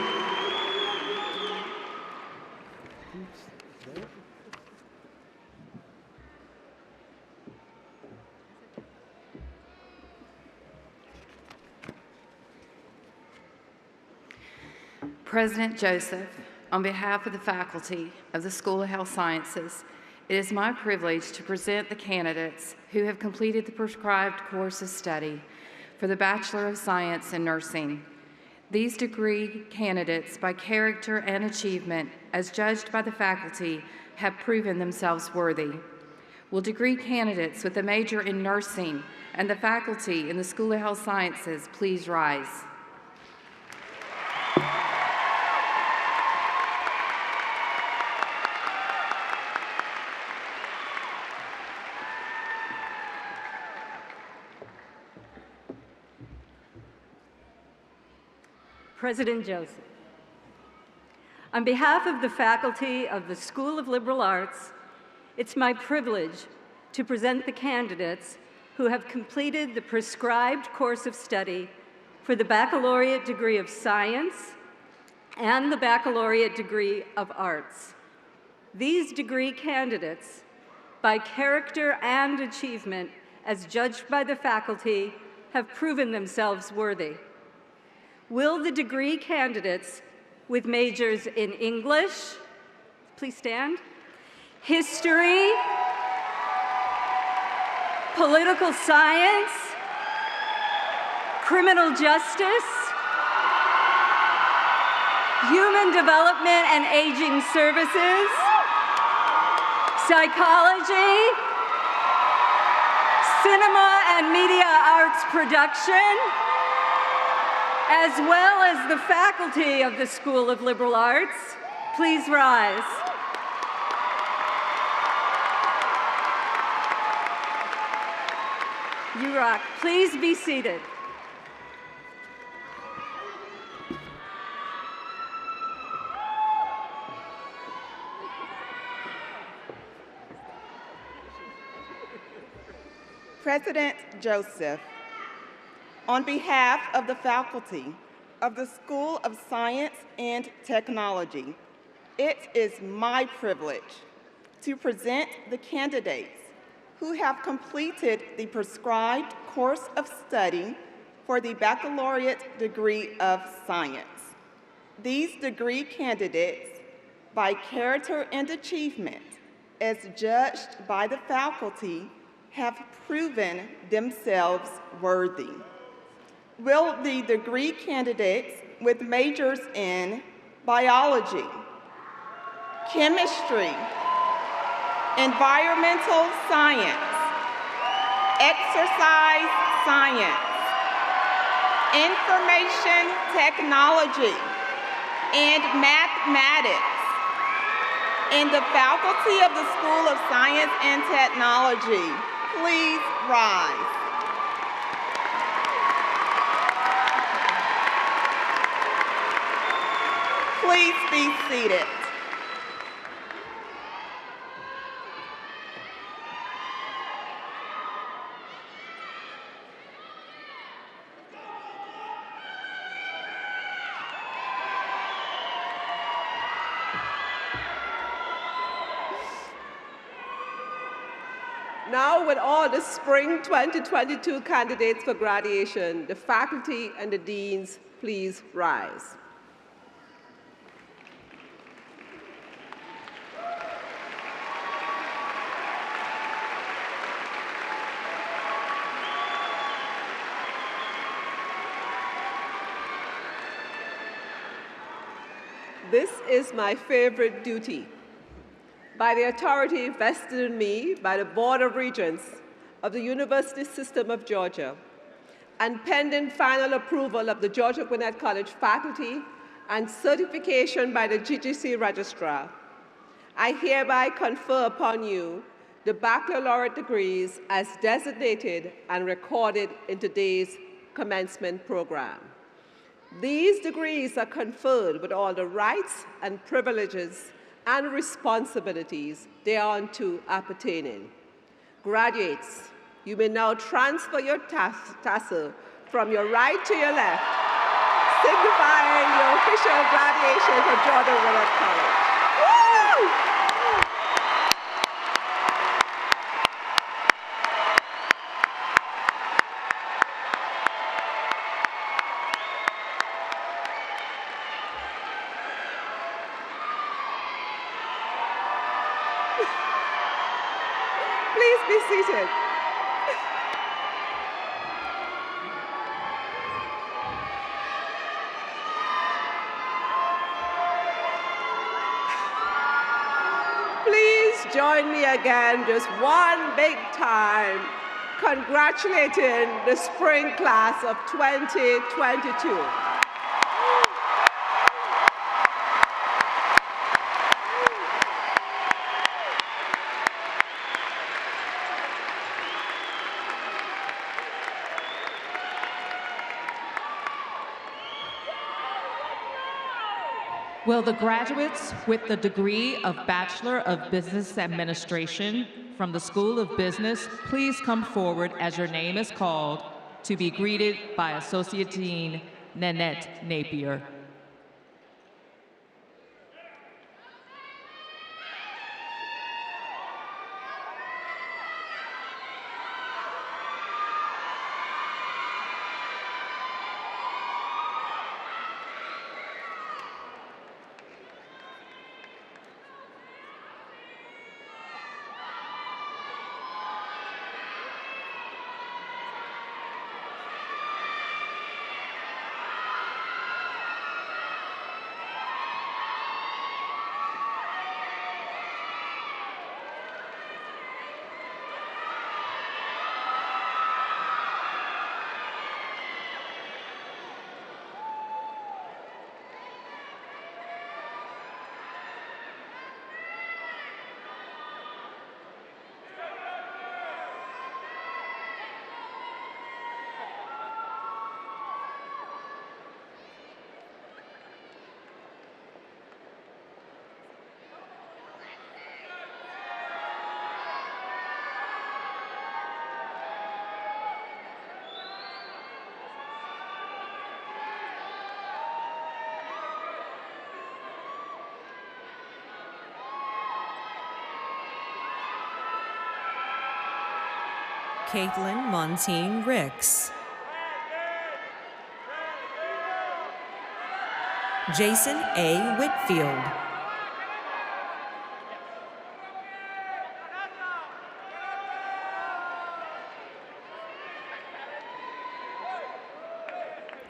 President Joseph, on behalf of the faculty of the School of Health Sciences, it is my privilege to present the candidates who have completed the prescribed course of study for the Bachelor of Science in Nursing. These degree candidates, by character and achievement, as judged by the faculty, have proven themselves worthy. Will degree candidates with a major in nursing and the faculty in the School of Health Sciences please rise? President Joseph, on behalf of the faculty of the School of Liberal Arts, it's my privilege to present the candidates who have completed the prescribed course of study for the baccalaureate degree of science and the baccalaureate degree of arts. These degree candidates, by character and achievement, as judged by the faculty, have proven themselves worthy. Will the degree candidates with majors in English, please stand, history, political science, criminal justice, human development and aging services, psychology, cinema and media arts production, as well as the faculty of the School of Liberal Arts, please rise. You rock. Please be seated. President Joseph, on behalf of the faculty of the School of Science and Technology, it is my privilege to present the candidates who have completed the prescribed course of study for the baccalaureate degree of science. These degree candidates, by character and achievement, as judged by the faculty, have proven themselves worthy. Will the degree candidates with majors in biology, chemistry, environmental science, exercise science, information technology, and mathematics in the faculty of the School of Science and Technology, please rise. Please be seated. Now, with all the spring 2022 candidates for graduation, the faculty and the deans, please rise. This is my favorite duty. By the authority vested in me by the Board of Regents of the University System of Georgia, and pending final approval of the Georgia Gwinnett College faculty and certification by the GGC Registrar, I hereby confer upon you the baccalaureate degrees as designated and recorded in today's commencement program. These degrees are conferred with all the rights and privileges and responsibilities thereunto appertaining. Graduates, you may now transfer your tassel from your right to your left, signifying your official graduation from Georgia Gwinnett College. Woo! Please be seated. Please join me again just one big time congratulating the spring class of 2022. Will the graduates with the degree of Bachelor of Business Administration from the School of Business please come forward as your name is called to be greeted by Associate Dean Nanette Napier. Caitlin Montine Ricks. Jason A. Whitfield.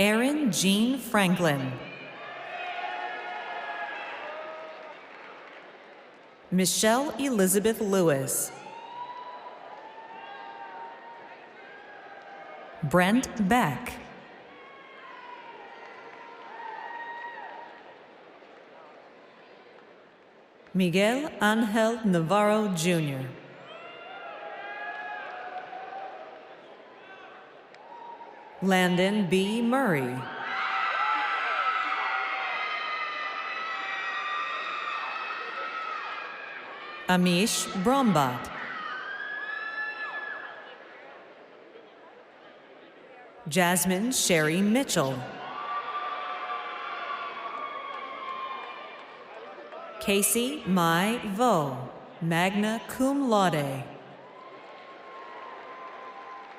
Erin Jean Franklin. Michelle Elizabeth Lewis. Brent Beck. Miguel Angel Navarro, Jr. Landon B. Murray. Amish Brombat. Jasmine Sherry Mitchell. Casey Mai Vo, magna cum laude.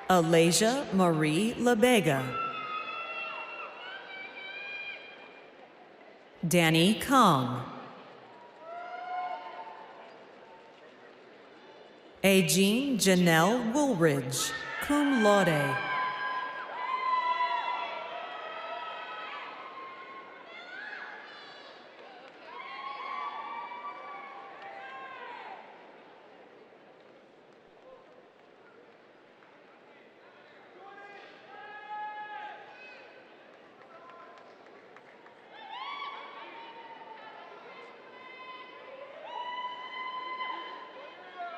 Alasia Marie Labega. Danny Kong. Ajeen Janelle Woolridge, cum laude.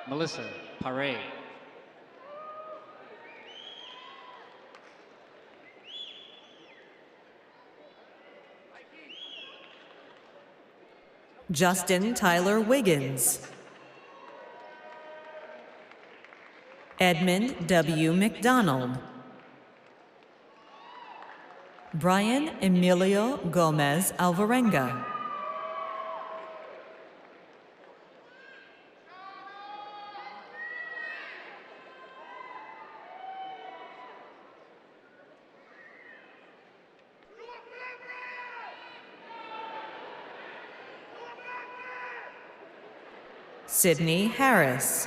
Melissa Pare. Justin Tyler Wiggins. Edmund W. McDonald. Brian Emilio Gomez Alvarenga. Sydney Harris.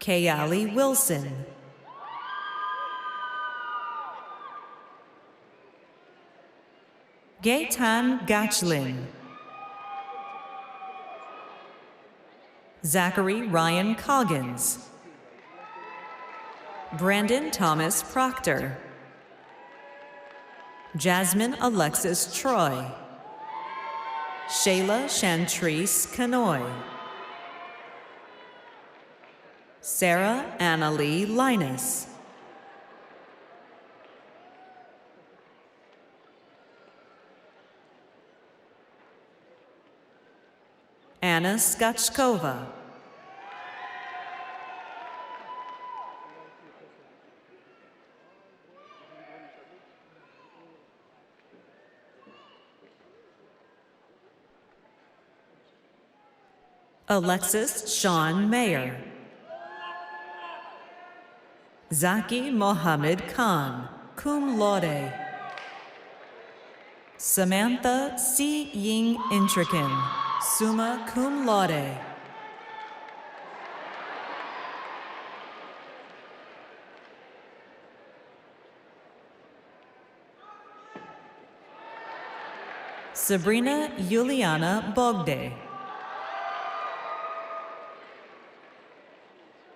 Kayali Wilson. Gaetan Gachlin. Zachary Ryan Coggins. Brandon Thomas Proctor. Jasmine Alexis Troy. Shayla Chantrice Canoy. Sarah Annalie Linus. Anna Skachkova. Alexis Sean Mayer. Zaki Mohammed Khan, cum laude. Samantha C. Ying Intrikin, summa cum laude. Sabrina Juliana Bogde.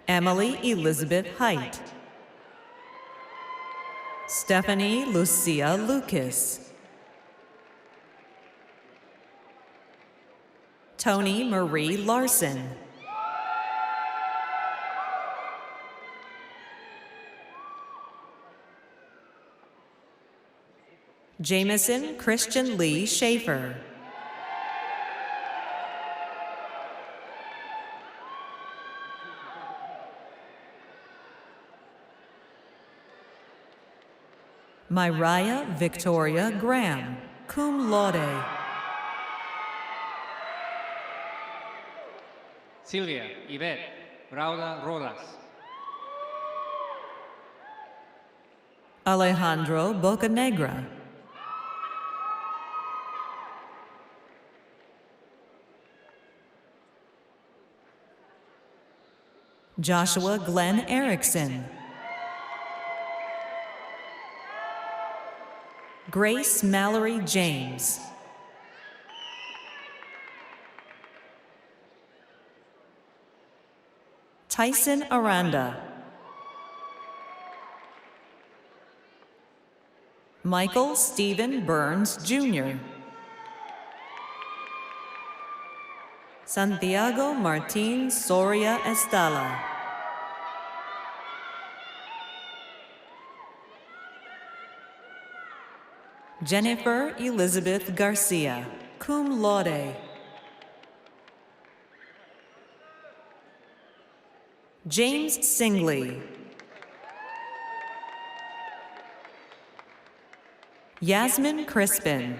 Emily Elizabeth Height. Stephanie Lucia Lucas. Tony Marie Larson. Jameson Christian Lee Schaefer. Myriah Victoria Graham, cum laude. Silvia Yvette Rauda Rodas. Alejandro Bocanegra. Joshua Glenn Erickson. Grace Mallory James. Tyson Aranda. Michael Stephen Burns, Jr. Santiago Martin Soria Estala. Jennifer Elizabeth Garcia, cum laude. James Singley. Yasmin Crispin.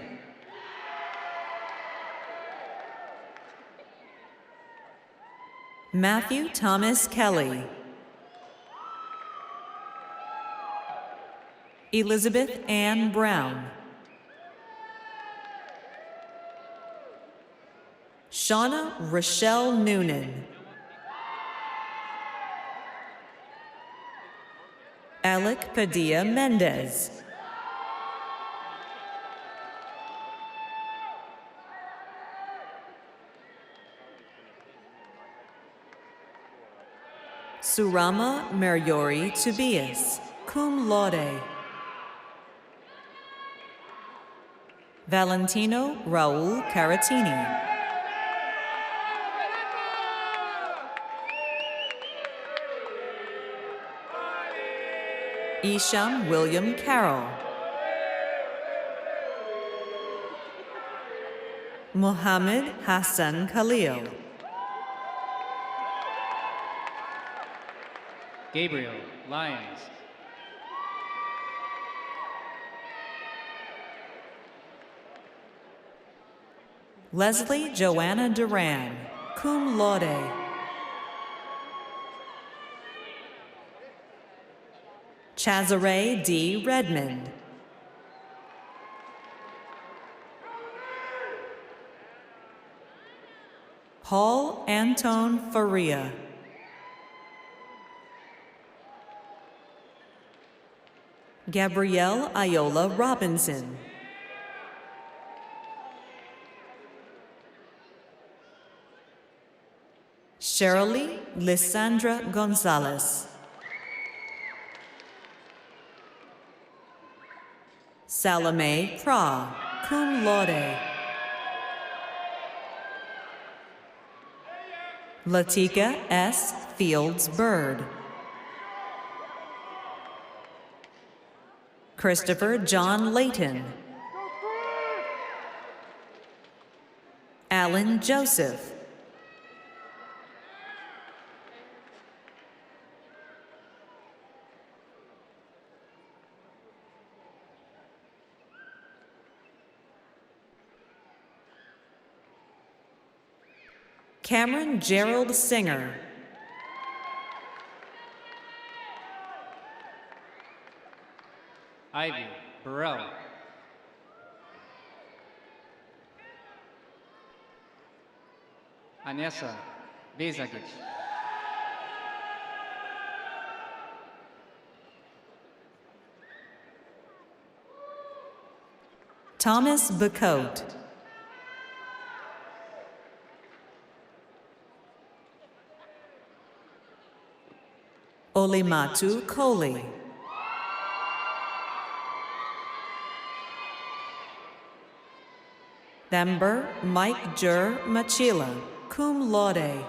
Matthew Thomas Kelly. Elizabeth Ann Brown. Shauna Rochelle Noonan. Alec Padilla Mendez. Surama Mariori Tobias, cum laude. Valentino Raul Caratini. Isham William Carroll. Mohammed Hassan Khalil. Gabriel Lyons. Leslie Joanna Duran, cum laude. Chazare D. Redmond. Paul Antone Faria. Gabrielle Iola Robinson. Shirley Lysandra Gonzalez. Salome Pra, cum laude. Latika S. Fields Bird. Christopher John Layton. Alan Joseph. Cameron Gerald Singer. Ivy Burrell. Anessa Bezagic. Thomas Bacote. Olimatu Kohli. Thember Mike Jur Machila, cum laude.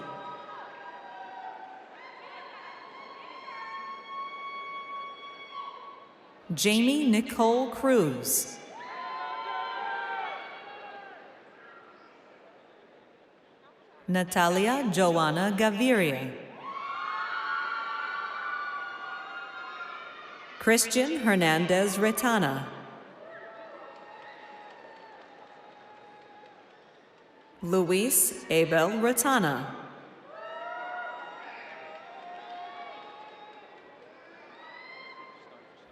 Jamie Nicole Cruz. Natalia Joanna Gaviria. Christian Hernandez Retana. Luis Abel Retana.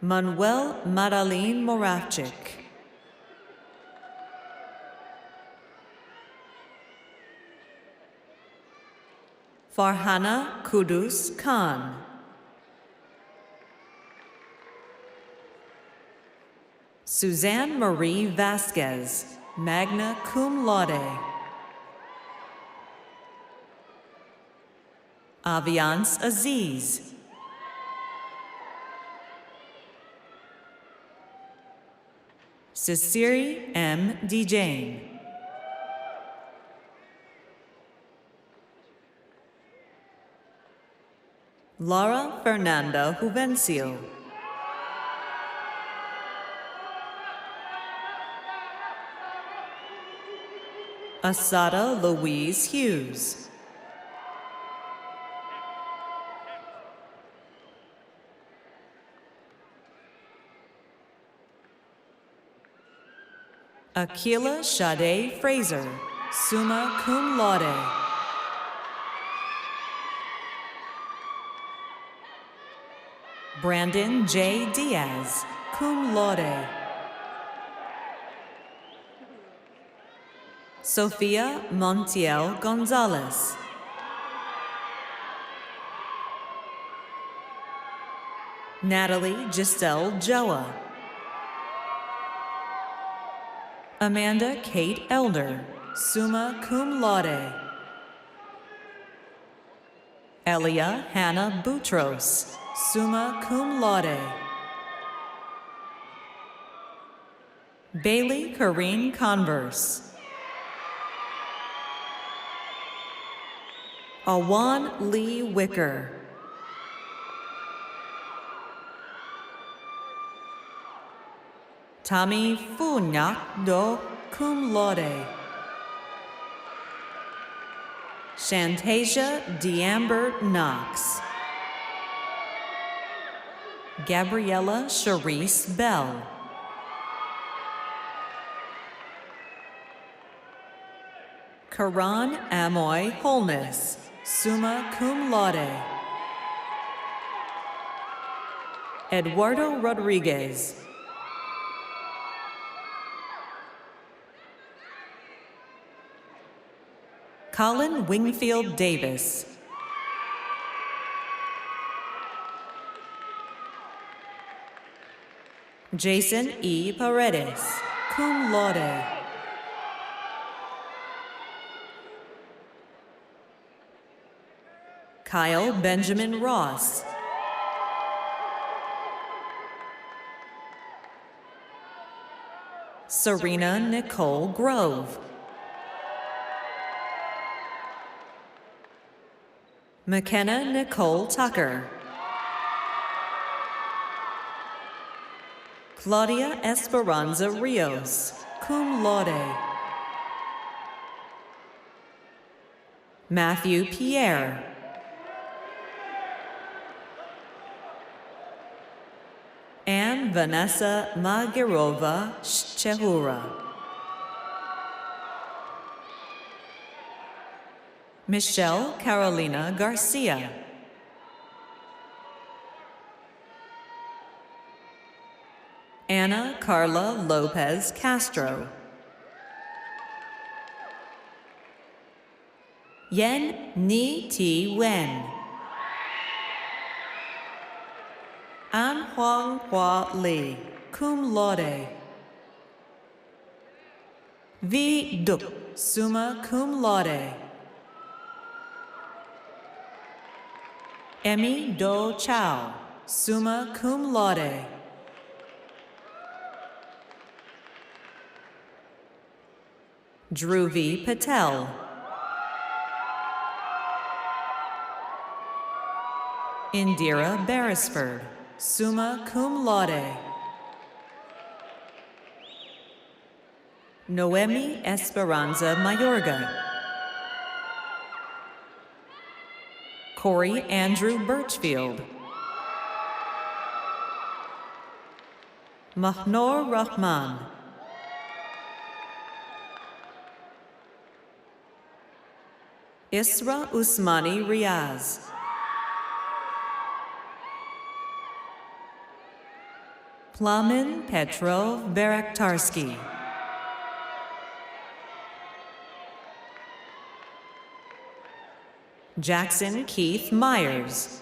Manuel Madalin Moravchik. Farhana Kudus Khan. Suzanne Marie Vasquez, magna cum laude. Aviance Aziz. Ciceri M. DeJane. Laura Fernanda Juvencio. Asada Louise Hughes. Akila Sade Fraser, summa cum laude. Brandon J. Diaz, cum laude. Sofia Montiel Gonzalez. Natalie Giselle Joa. Amanda Kate Elder, summa cum laude. Elia Hannah Boutros, summa cum laude. Bailey Corrine Converse. Awan Lee Wicker. Tommy Funyak Do cum laude. Shantasia D'Amber Knox. Gabriella Charisse Bell. Karan Amoy Holness, summa cum laude. Eduardo Rodriguez. Colin Wingfield Davis. Jason E. Paredes, cum laude. Kyle Benjamin Ross. Serena Nicole Grove. McKenna Nicole Tucker. Claudia Esperanza Rios, cum laude. Matthew Pierre. Anne Vanessa Magirova Chehura. Michelle Carolina Garcia. Anna Carla Lopez Castro. Yen Ni Ti Wen. An Huang Hua Li, cum laude. Vi Duk, summa cum laude. Emmy Do Chow, summa cum laude. Dhruvi Patel. Indira Beresford, summa cum laude. Noemi Esperanza Mayorga. Corey Andrew Birchfield. Mahnor Rahman. Isra Usmani Riaz. Plamen Petrov Baraktarsky. Jackson Keith Myers.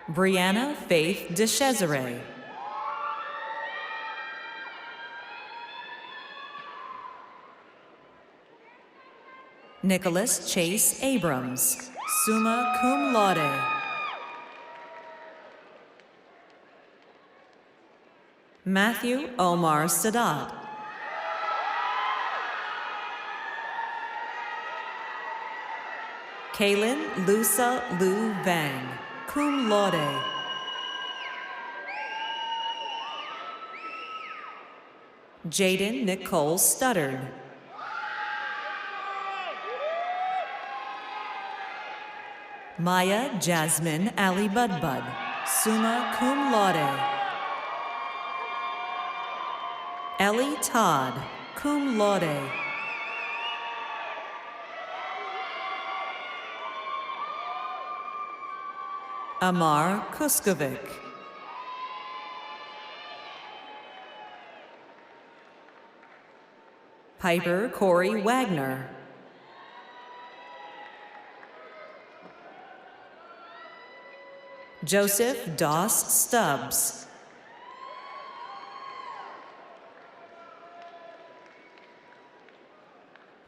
Brianna Faith DeCesare. Nicholas Chase Abrams, summa cum laude. Matthew Omar Sadat. Kaylin Lusa Lu Vang, cum laude. Jaden Nicole Studdard. Maya Jasmine Ali Budbud, summa cum laude. Ellie Todd, cum laude. Amar Kuskovic. Piper Corey Wagner. Joseph Doss Stubbs.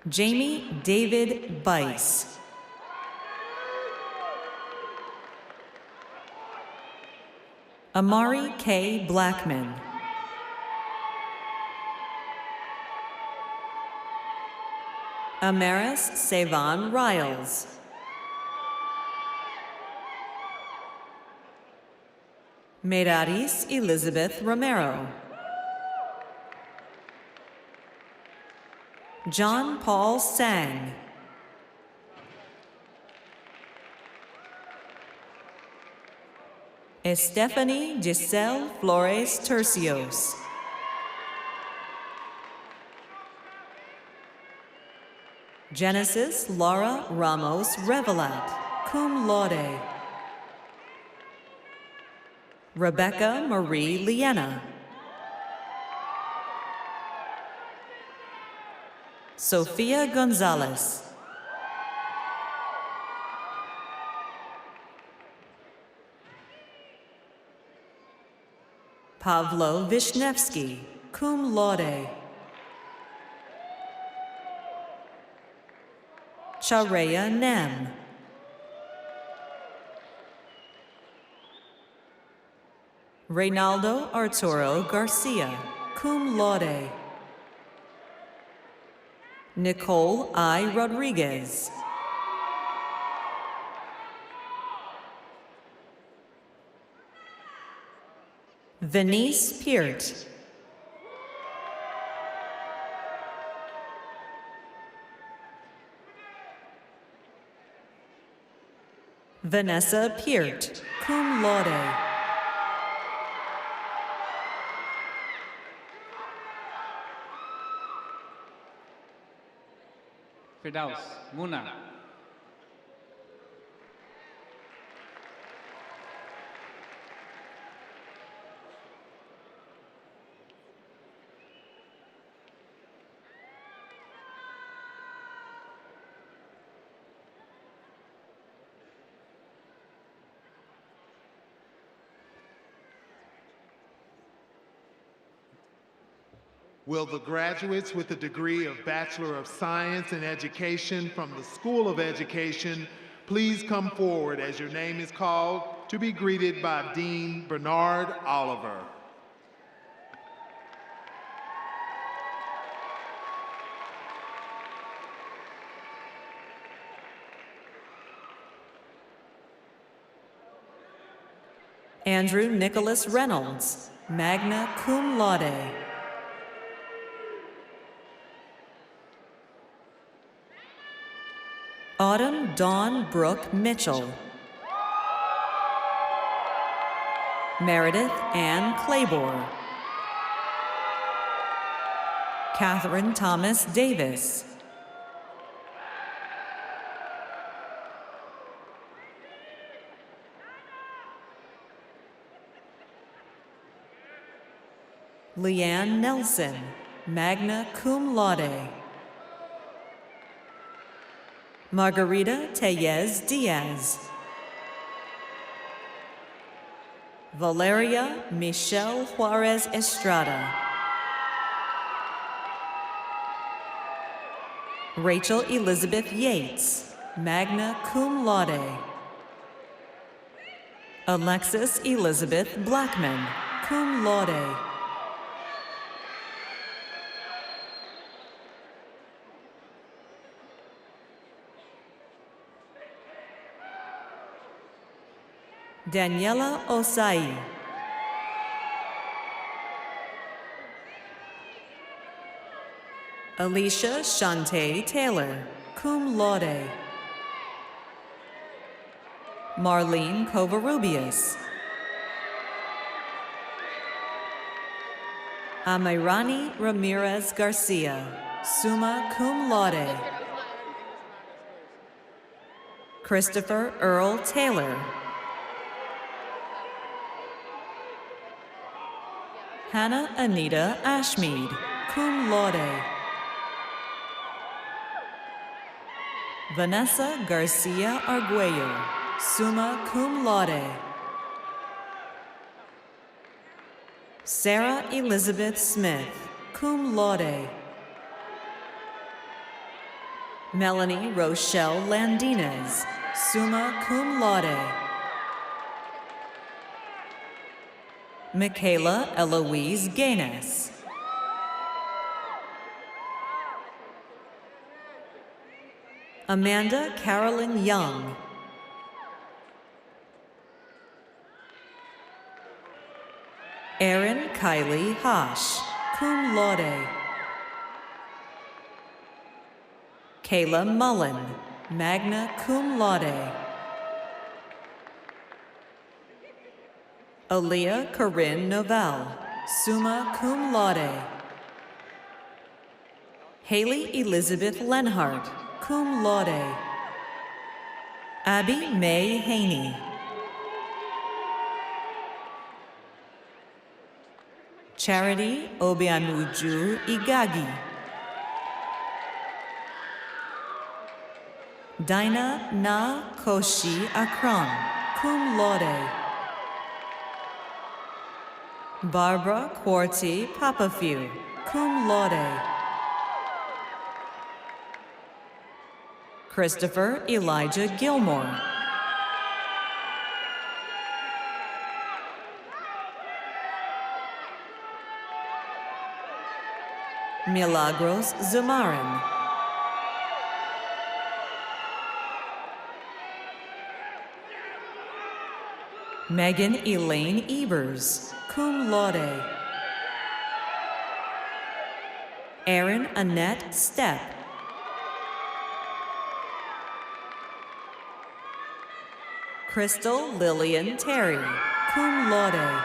Jamie David Bice. Amari K. Blackman. Amaris Sevan Riles. Meraris Elizabeth Romero. John Paul Sang. Estefany Giselle Flores Tercios. Genesis Laura Ramos Revelat, cum laude. Rebecca Marie Liena. Sofia Gonzalez. Pavlo Vishnevsky, cum laude. Chareya Nem. Reynaldo Arturo Garcia, cum laude. Nicole I. Rodriguez. Venice Peart. Vanessa Peart, cum laude. Firdaus Muna. Will the graduates with the degree of Bachelor of Science in Education from the School of Education please come forward as your name is called to be greeted by Dean Bernard Oliver. Andrew Nicholas Reynolds, magna cum laude. Autumn Dawn Brooke Mitchell. Meredith Ann Claybor. Catherine Thomas Davis. Leanne Nelson, magna cum laude. Margarita Tellez Diaz. Valeria Michelle Juarez Estrada. Rachel Elizabeth Yates, magna cum laude. Alexis Elizabeth Blackman, cum laude. Daniela Osai. Alicia Shante Taylor, cum laude. Marlene Covarrubias. Amairani Ramirez Garcia, summa cum laude. Christopher Earl Taylor. Hannah Anita Ashmead, cum laude. Vanessa Garcia Arguello, summa cum laude. Sarah Elizabeth Smith, cum laude. Melanie Rochelle Landinez, summa cum laude. Michaela Eloise Gaines. Amanda Carolyn Young. Erin Kylie Hosh, cum laude. Kayla Mullen, magna cum laude. Aaliyah Corinne Novell, summa cum laude. Haley Elizabeth Lenhart, cum laude. Abby Mae Haney. Charity Obianuju Igagi. Dinah Na Koshi Akron, cum laude. Barbara Quarty Papafew, cum laude. Christopher Elijah Gilmore. Milagros Zumarin. Megan Elaine Ebers, cum laude. Erin Annette Stepp. Crystal Lillian Terry, cum laude.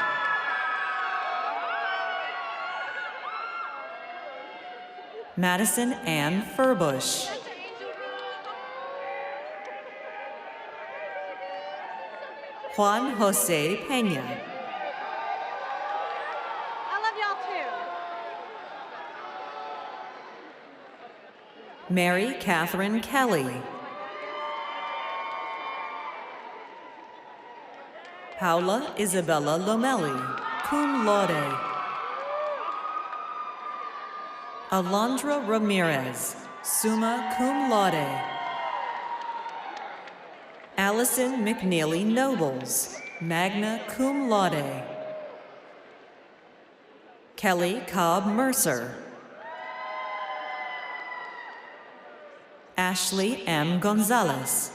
Madison Ann Furbush. Juan Jose Peña. I love y'all too. Mary Catherine Kelly. Paula Isabella Lomelli, cum laude. Alondra Ramirez, summa cum laude. Allison McNeely Nobles, magna cum laude. Kelly Cobb Mercer. Ashley M. Gonzalez.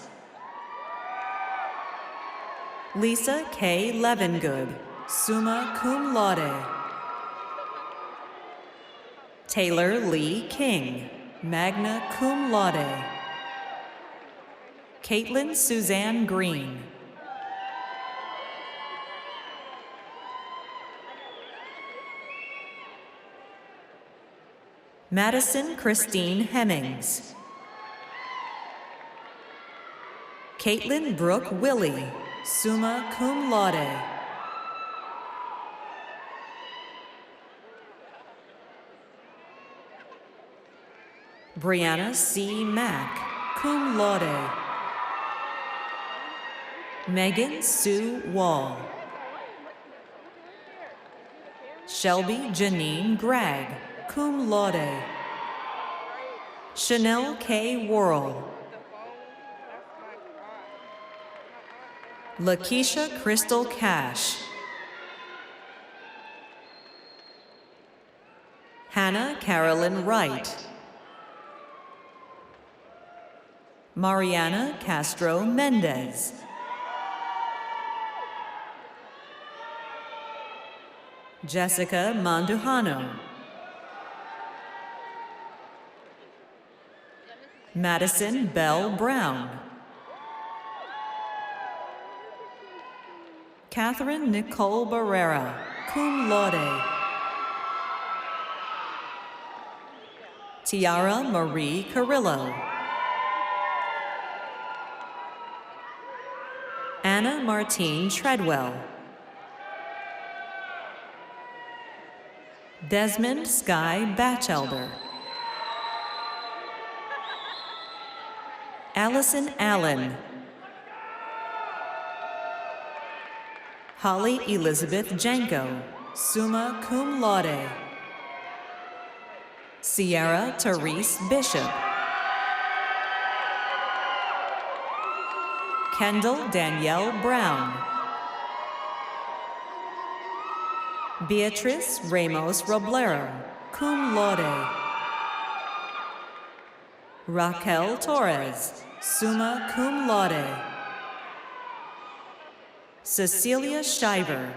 Lisa K. Levengood, summa cum laude. Taylor Lee King, magna cum laude. Caitlin Suzanne Green. Madison Christine Hemmings. Caitlin Brooke Willie, summa cum laude. Brianna C. Mack, cum laude. Megan Sue Wall. Shelby Janine Gregg, cum laude. Chanel K. Worrell. Lakeisha Crystal Cash. Hannah Carolyn Wright. Mariana Castro Mendez. Jessica Mandujano. Madison Bell Brown. Catherine Nicole Barrera, cum laude. Tiara Marie Carrillo. Anna Martine Treadwell. Desmond Sky Batchelder. Allison Allen. Holly Elizabeth Janko, summa cum laude. Sierra Therese Bishop. Kendall Danielle Brown. Beatrice Ramos Roblero, cum laude. Raquel Torres, summa cum laude. Cecilia Shiver.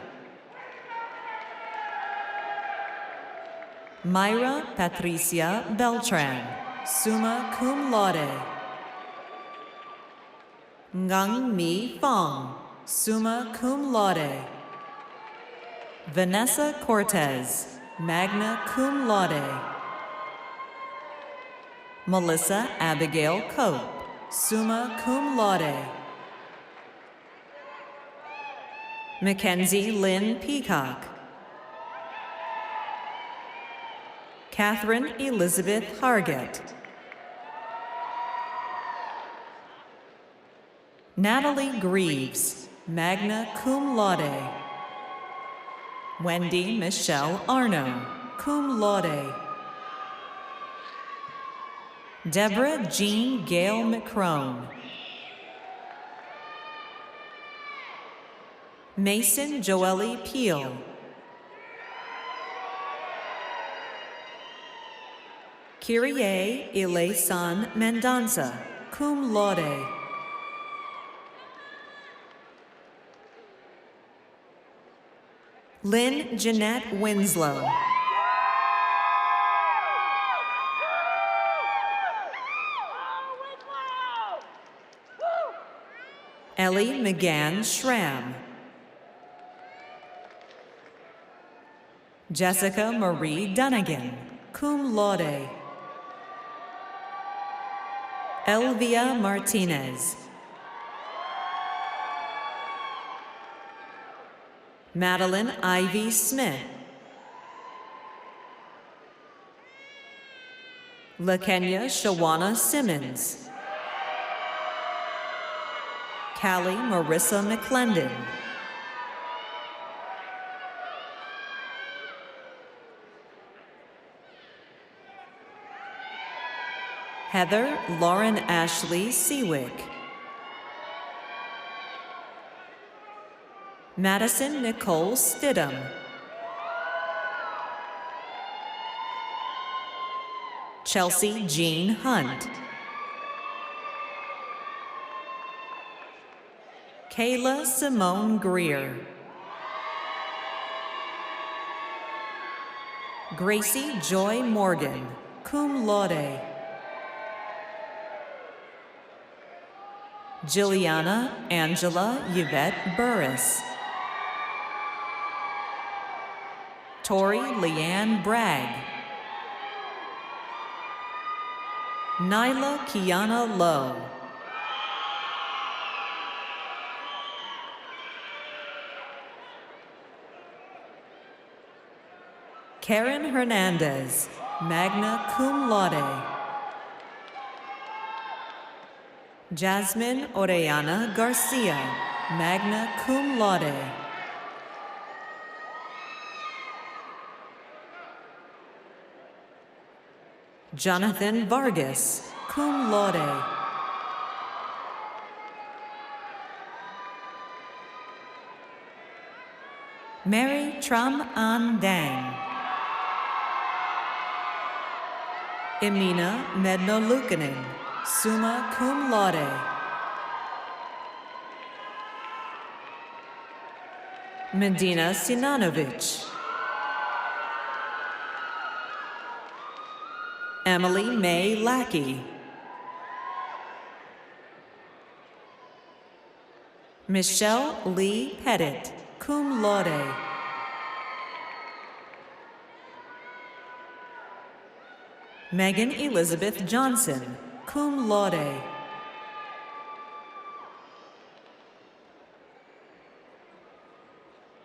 Myra Patricia Beltran, summa cum laude. Ngang Mi Fong, summa cum laude. Vanessa Cortez, magna cum laude. Melissa Abigail Cope, summa cum laude. Mackenzie Lynn Peacock. Catherine Elizabeth Hargett. Natalie Greaves, magna cum laude. Wendy Michelle Arno, cum laude. Deborah Jean Gale McCrone. Mason Joelle Peel. Kyrie Eleison Mendonça, cum laude. Lynn Jeanette Winslow. Ellie McGann Schramm. Jessica Marie Dunnigan, cum laude. Elvia Martinez. Madeline Ivy Smith. LaKenya Shawana Simmons. Callie Marissa McClendon. Heather Lauren Ashley Seawick. Madison Nicole Stidham. Chelsea Jean Hunt. Kayla Simone Greer. Gracie Joy Morgan, cum laude. Jilliana Angela Yvette Burris. Tori Leanne Bragg. Nyla Kiana Lowe. Karen Hernandez, magna cum laude. Jasmine Orellana Garcia, magna cum laude. Jonathan Vargas, cum laude. Mary Tram An Dang. Emina Medno-Lukanen, summa cum laude. Medina Sinanovic. Emily May Lackey. Michelle Lee Pettit, cum laude. Megan Elizabeth Johnson, cum laude.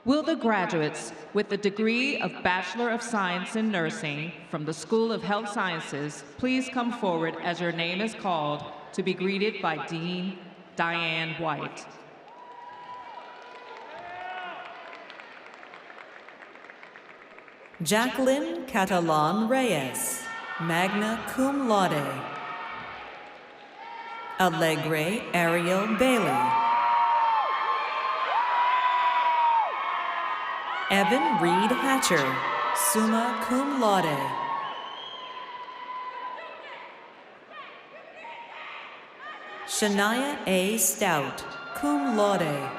Will the graduates with the degree of Bachelor of Science in Nursing from the School of Health Sciences please come forward as your name is called to be greeted by Dean Diane White. Jacqueline Catalan Reyes, magna cum laude. Alegre Ariel Bailey. Evan Reed Hatcher, summa cum laude. Shania A. Stout, cum laude.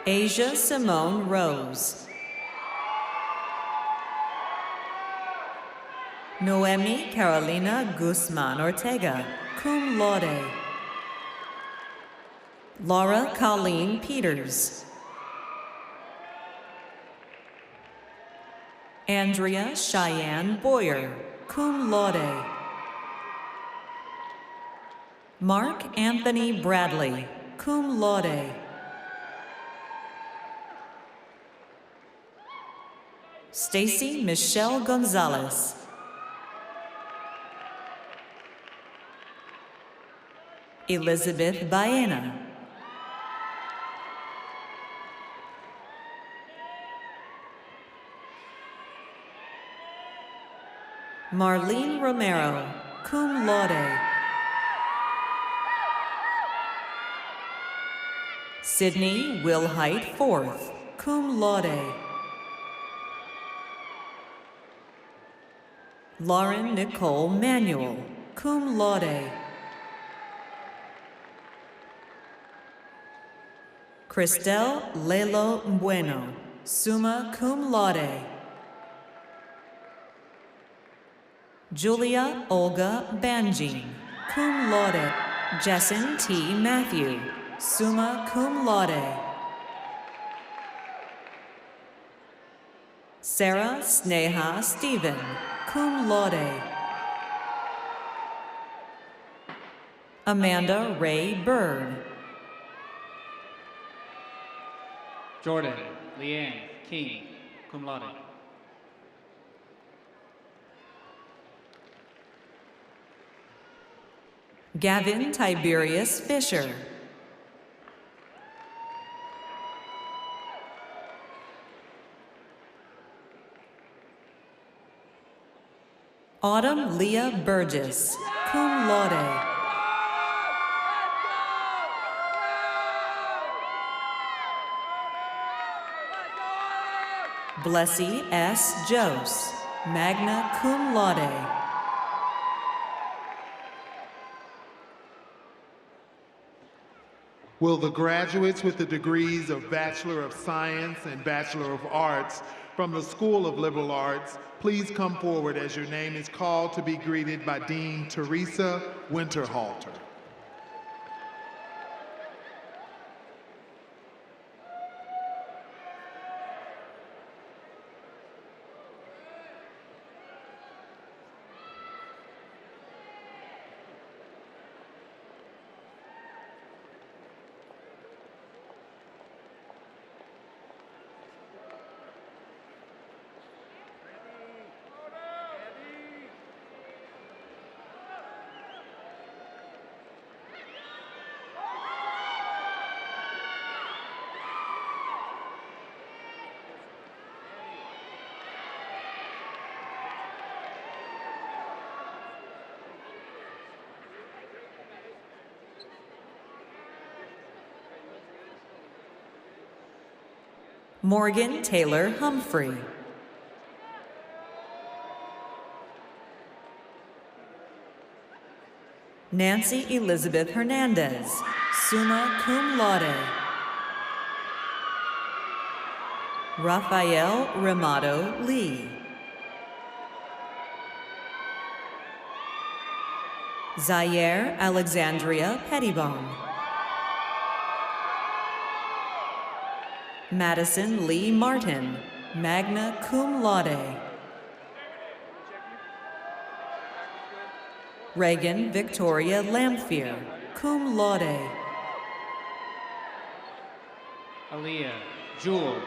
Asia Simone Rose. Noemi Carolina Guzman Ortega, cum laude. Laura Colleen Peters. Andrea Cheyenne Boyer, cum laude. Mark Anthony Bradley, cum laude. Stacy Michelle Gonzalez. Elizabeth Baena. Marlene Romero, cum laude. Sydney Wilhite Forth, cum laude. Lauren Nicole Manuel, cum laude. Cristel Lelo Bueno, summa cum laude. Julia Olga Banjin, cum laude. Jessen T. Matthew, summa cum laude. Sarah Sneha Stephen, cum laude. Amanda Ray Bird. Jordan Leanne King, cum laude. Gavin Tiberius Fisher. Autumn Leah Burgess, cum laude. Blessy S. Jose, magna cum laude. Will the graduates with the degrees of Bachelor of Science and Bachelor of Arts from the School of Liberal Arts please come forward as your name is called to be greeted by Dean Teresa Winterhalter. Morgan Taylor Humphrey. Nancy Elizabeth Hernandez, summa cum laude. Rafael Ramado Lee. Zaire Alexandria Pettibone. Madison Lee Martin, magna cum laude. Reagan Victoria Lamphere, cum laude. Aaliyah Jewel.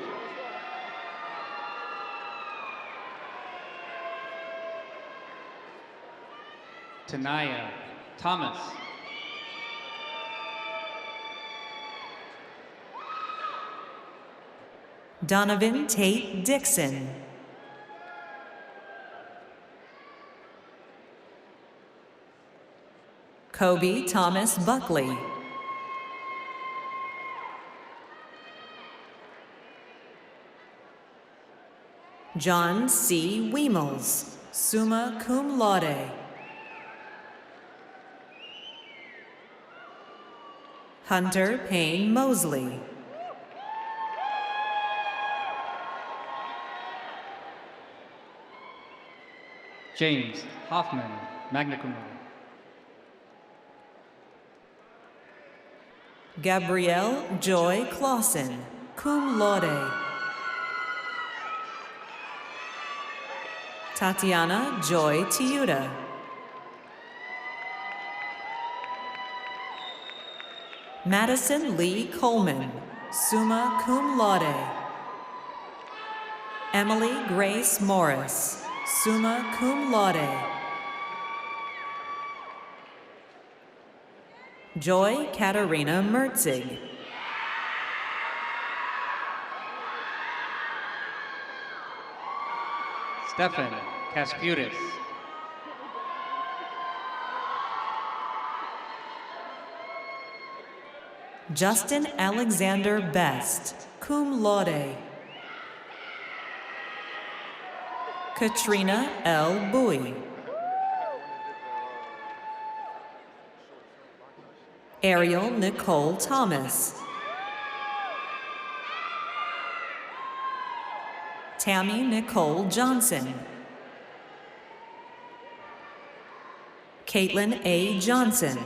Tanaya Thomas. Donovan Tate Dixon. Kobe Thomas Buckley. John C. Weemels, summa cum laude. Hunter Payne Mosley. James Hoffman, magna cum laude. Gabrielle Joy Clausen, cum laude. Tatiana Joy Tiuda. Madison Lee Coleman, summa cum laude. Emily Grace Morris, summa cum laude. Joy Katarina Mertzig. Stefan Kasputis. Justin Alexander Best, cum laude. Katrina L. Bowie. Ariel Nicole Thomas. Tammy Nicole Johnson. Caitlin A. Johnson.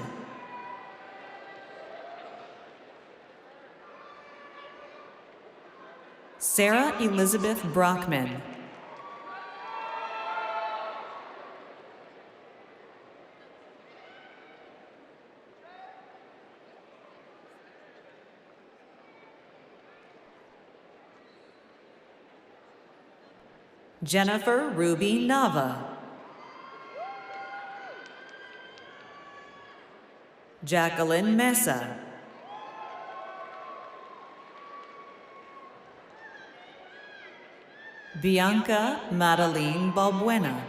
Sarah Elizabeth Brockman. Jennifer Ruby Nava. Jacqueline Mesa. Bianca Madeline Balbuena.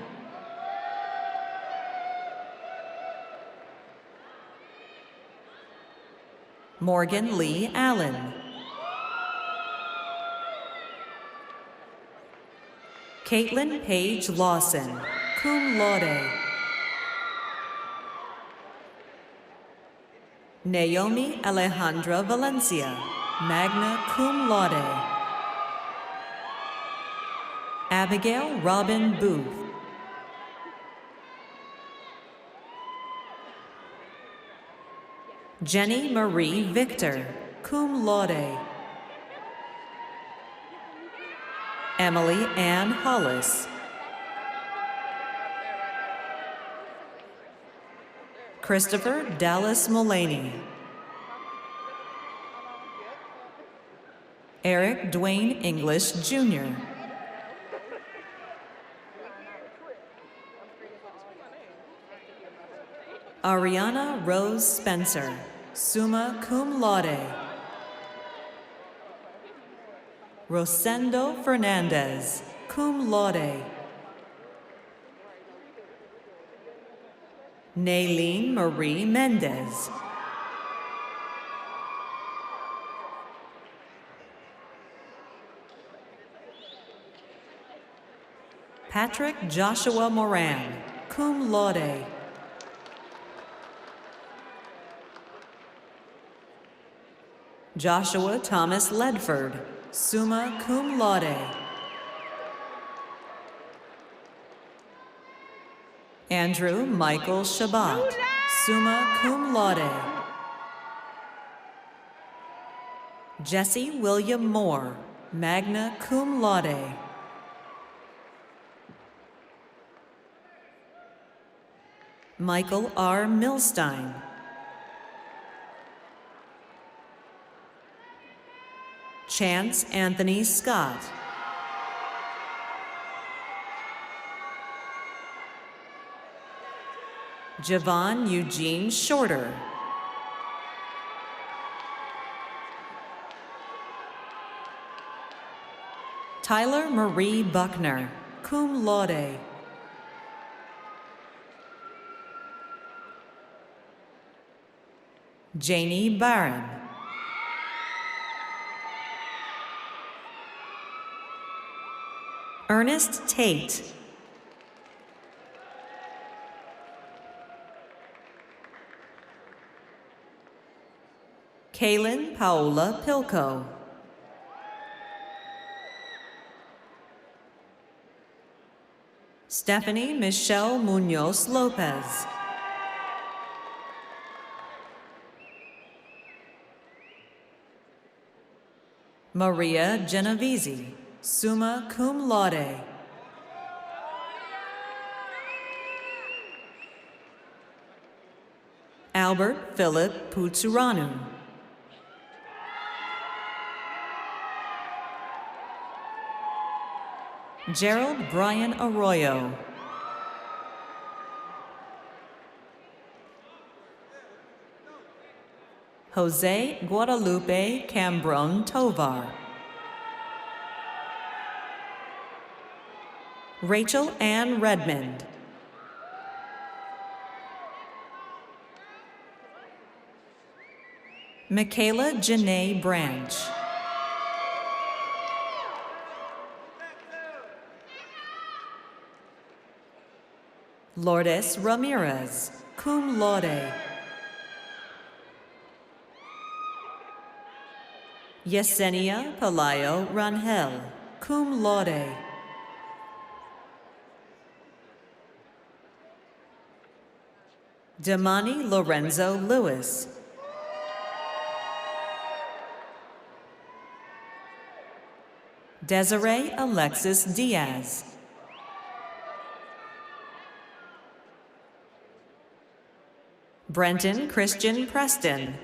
Morgan Lee Allen. Caitlin Paige Lawson, cum laude. Naomi Alejandra Valencia, magna cum laude. Abigail Robin Booth. Jenny Marie Victor, cum laude. Emily Ann Hollis. Christopher Dallas Mullaney. Eric Dwayne English, Jr. Ariana Rose Spencer, summa cum laude. Rosendo Fernandez, cum laude. Naylene Marie Mendez. Patrick Joshua Moran, cum laude. Joshua Thomas Ledford, summa cum laude. Andrew Michael Shabbat, summa cum laude. Jesse William Moore, magna cum laude. Michael R. Milstein. Chance Anthony Scott. Javon Eugene Shorter. Tyler Marie Buckner, cum laude. Janie Barron. Ernest Tate. Kaylin Paola Pilco. Stephanie Michelle Munoz Lopez. Maria Genovese, summa cum laude. Albert Philip Putsuranu. Gerald Brian Arroyo. Jose Guadalupe Cambron Tovar. Rachel Ann Redmond. Michaela Janae Branch. Lourdes Ramirez, cum laude. Yesenia Palayo Rangel, cum laude. Damani Lorenzo Lewis. Desiree Alexis Diaz. Brenton Christian Preston.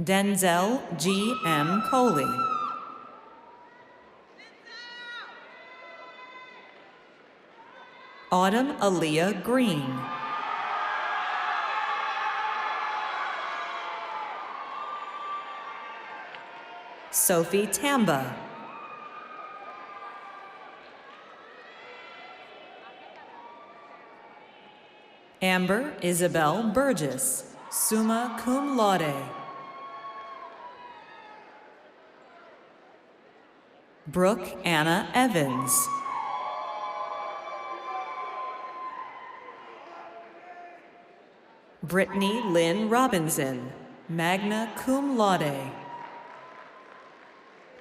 Denzel G. M. Coley. Autumn Aaliyah Green. Sophie Tamba. Amber Isabel Burgess, summa cum laude. Brooke Anna Evans. Brittany Lynn Robinson, magna cum laude.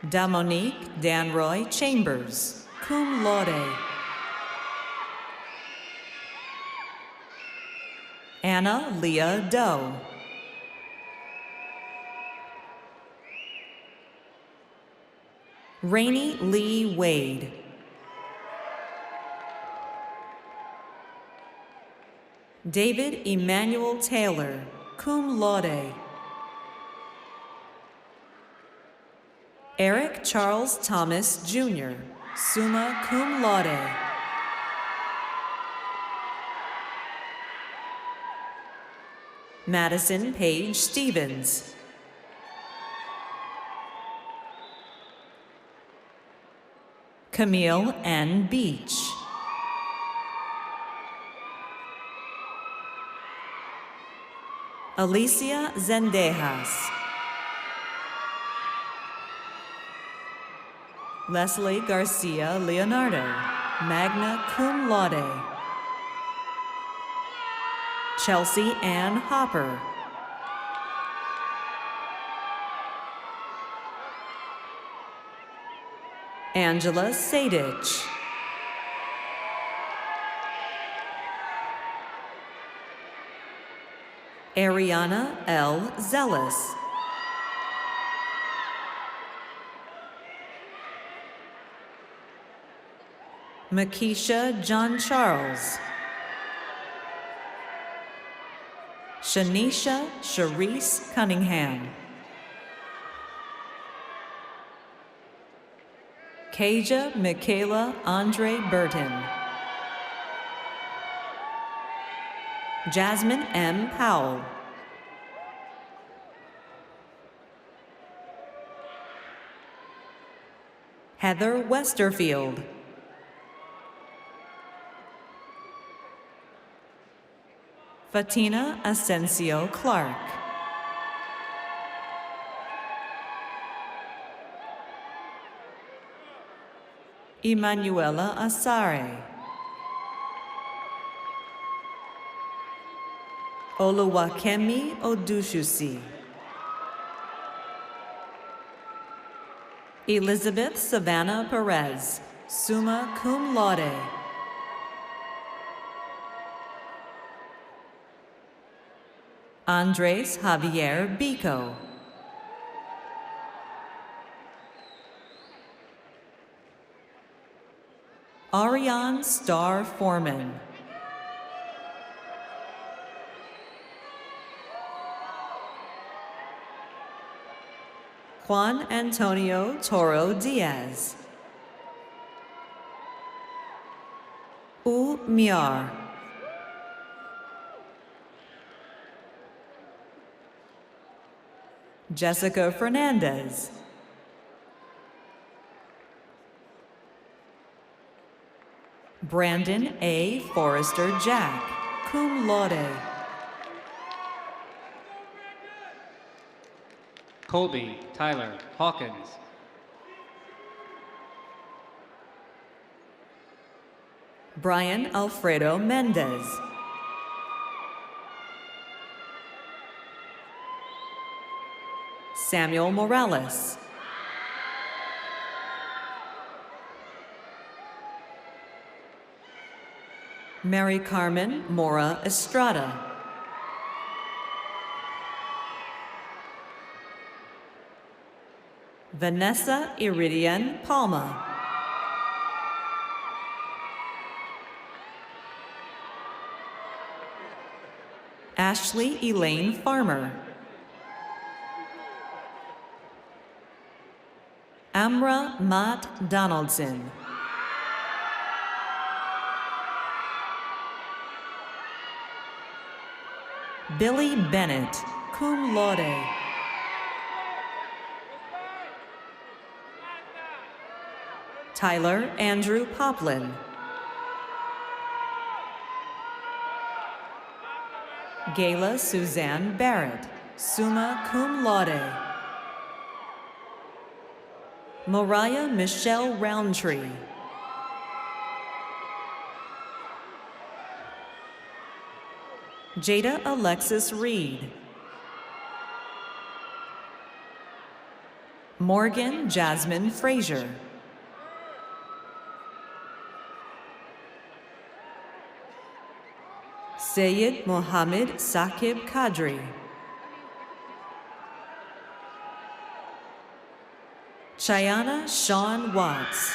Damonique Danroy Chambers, cum laude. Anna Leah Doe. Rainey Lee Wade. David Emmanuel Taylor, cum laude. Eric Charles Thomas, Jr., summa cum laude. Madison Page Stevens. Camille N. Beach. Alicia Zendejas. Leslie Garcia Leonardo, magna cum laude. Chelsea Ann Hopper. Angela Sadich. Ariana L. Zealous. Makisha John Charles. Shanisha Sharice Cunningham. Kaja Michaela Andre Burton. Jasmine M. Powell. Heather Westerfield. Fatina Asensio Clark. Emanuela Asare. Oluwakemi Odushusi. Elizabeth Savannah Perez, summa cum laude. Andres Javier Bico. Ariane Starr Foreman. Juan Antonio Toro Diaz. U Miar. Jessica Fernandez. Brandon A. Forrester Jack, cum laude. Colby Tyler Hawkins. Brian Alfredo Mendez. Samuel Morales. Mary Carmen Mora Estrada. Vanessa Iridian Palma. Ashley Elaine Farmer. Amra Matt Donaldson. Billy Bennett, cum laude. Tyler Andrew Poplin. Gayla Suzanne Barrett, summa cum laude. Mariah Michelle Roundtree. Jada Alexis Reed. Morgan Jasmine Frazier. Sayed Mohammed Saqib Kadri. Chayana Sean Watts.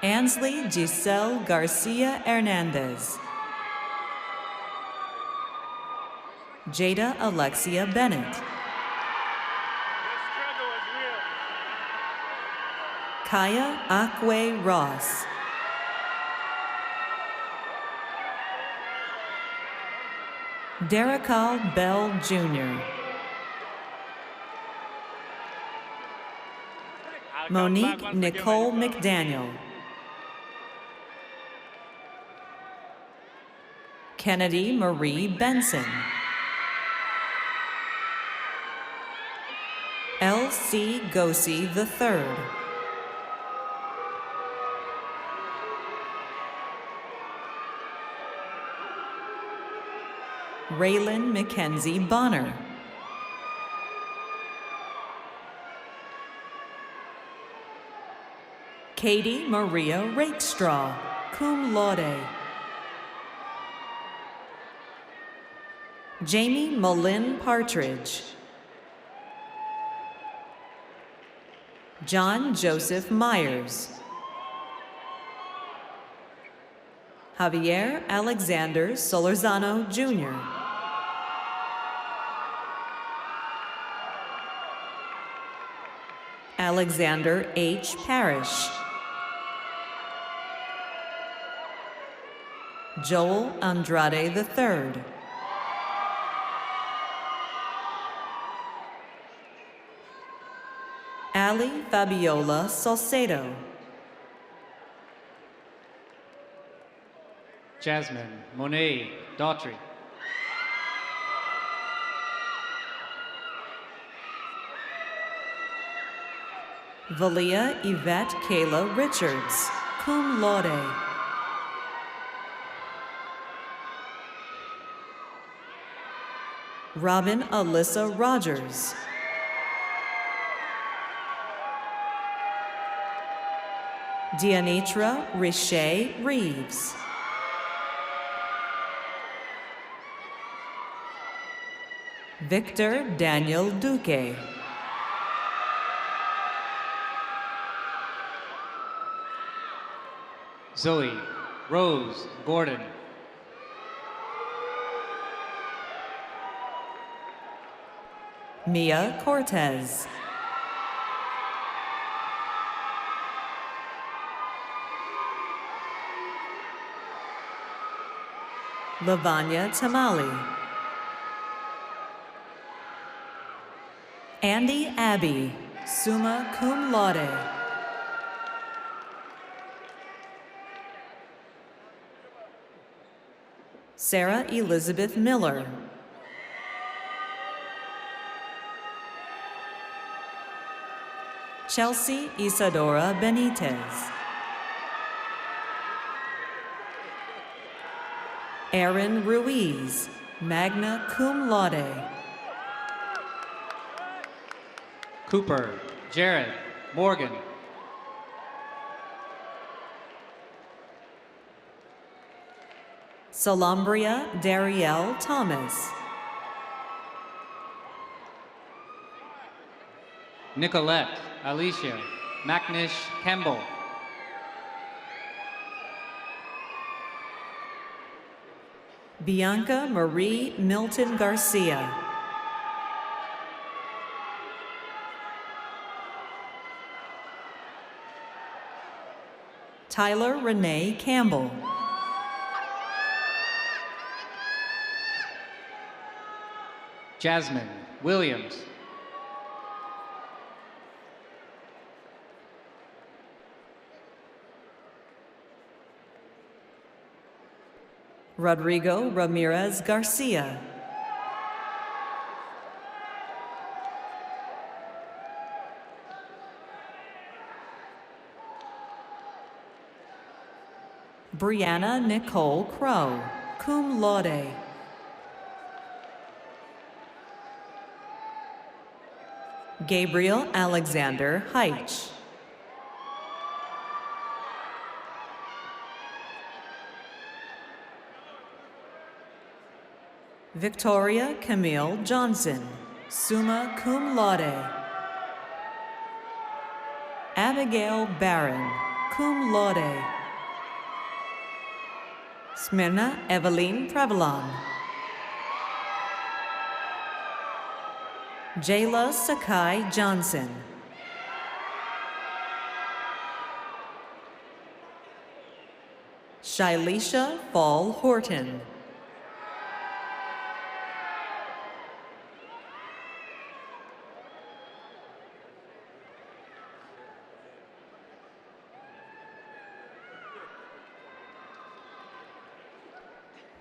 Ansley Giselle Garcia Hernandez. Jada Alexia Bennett. Kaya Akwe Ross. Derrickal Bell Jr. Monique Nicole McDaniel. Kennedy Marie Benson. C. Gosi III. Raylan Mackenzie Bonner. Katie Maria Rakestraw, cum laude. Jamie Mullen Partridge. John Joseph Myers. Javier Alexander Solorzano, Jr. Alexander H. Parrish. Joel Andrade III. Ali Fabiola Salcedo. Jasmine Monet Daughtry. Valia Yvette Kayla Richards, cum laude. Robin Alyssa Rogers. Dianitra Riche Reeves. Victor Daniel Duque. Zoe Rose Gordon. Mia Cortez. Lavanya Tamali. Andy Abbey, summa cum laude. Sarah Elizabeth Miller. Chelsea Isadora Benitez. Aaron Ruiz, magna cum laude. Cooper Jared Morgan. Salambria Darielle Thomas. Nicolette Alicia Macnish Campbell. Bianca Marie Milton Garcia. Tyler Renee Campbell. Jasmine Williams. Rodrigo Ramirez Garcia. Brianna Nicole Crow, cum laude. Gabriel Alexander Heitch. Victoria Camille Johnson, summa cum laude. Abigail Barron, cum laude. Smyrna Eveline Prevalon. Jayla Sakai Johnson. Shailisha Fall Horton.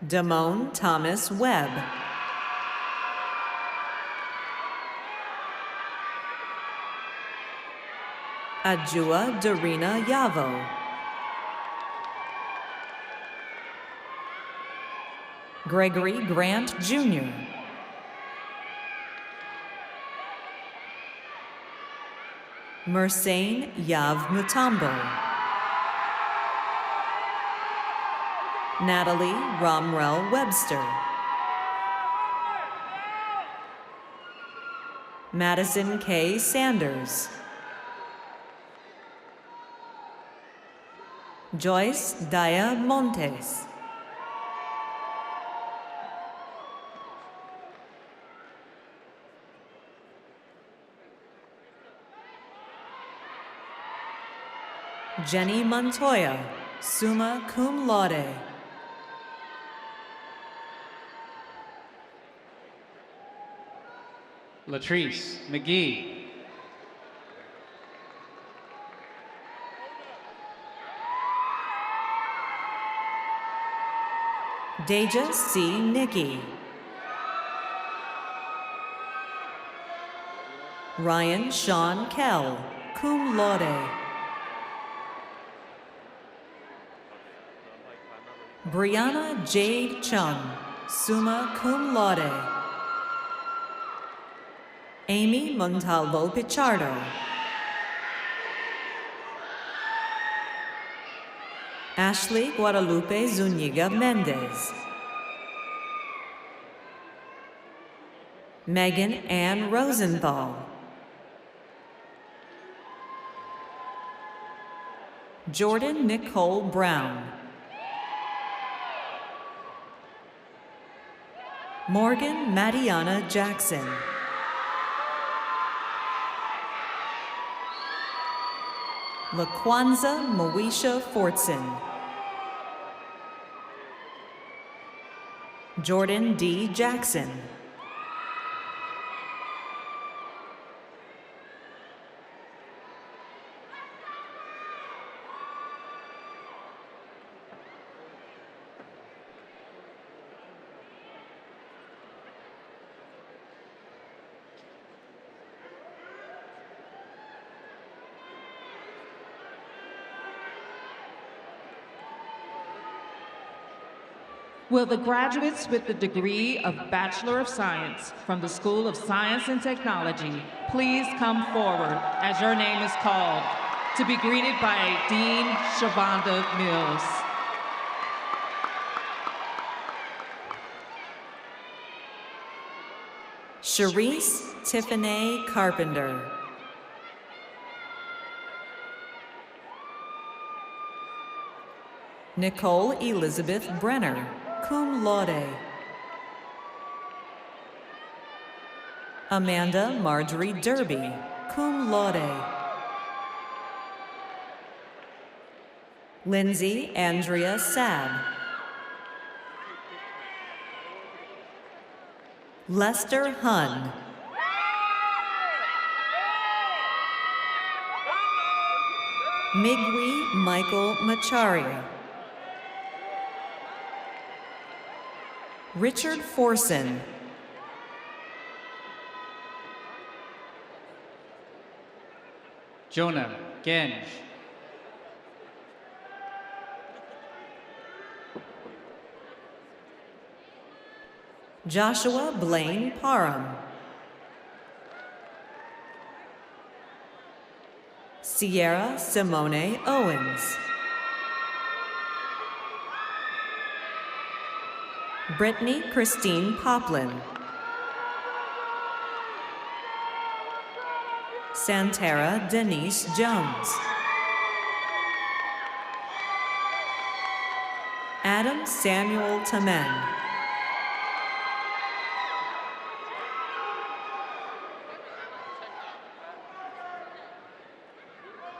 Damone Thomas Webb. Ajua Darina Yavo. Gregory Grant Jr. Mersane Yav Mutombo. Natalie Romrell Webster. Madison K. Sanders. Joyce Daya Montes. Jenny Montoya, summa cum laude. Latrice McGee. Deja C. Nicky. Ryan Sean Kell, cum laude. Brianna Jade Chung, summa cum laude. Amy Montalvo Pichardo. Ashley Guadalupe Zuniga Mendez. Megan Ann Rosenthal. Jordan Nicole Brown. Morgan Madiana Jackson. Laquanza Moesha Fortson. Jordan D. Jackson. Will the graduates with the degree of Bachelor of Science from the School of Science and Technology please come forward as your name is called to be greeted by Dean Shavonda Mills. Sharice Tiffany Carpenter. Nicole Elizabeth Brenner, cum laude. Amanda Marjorie Derby, cum laude. Lindsay Andrea Sabb. Lester Hunn. Migwi Michael Macharia. Richard Forson. Jonah Genge. Joshua Blaine Parham. Sierra Simone Owens. Brittany Christine Poplin. Santara Denise Jones. Adam Samuel Tamen.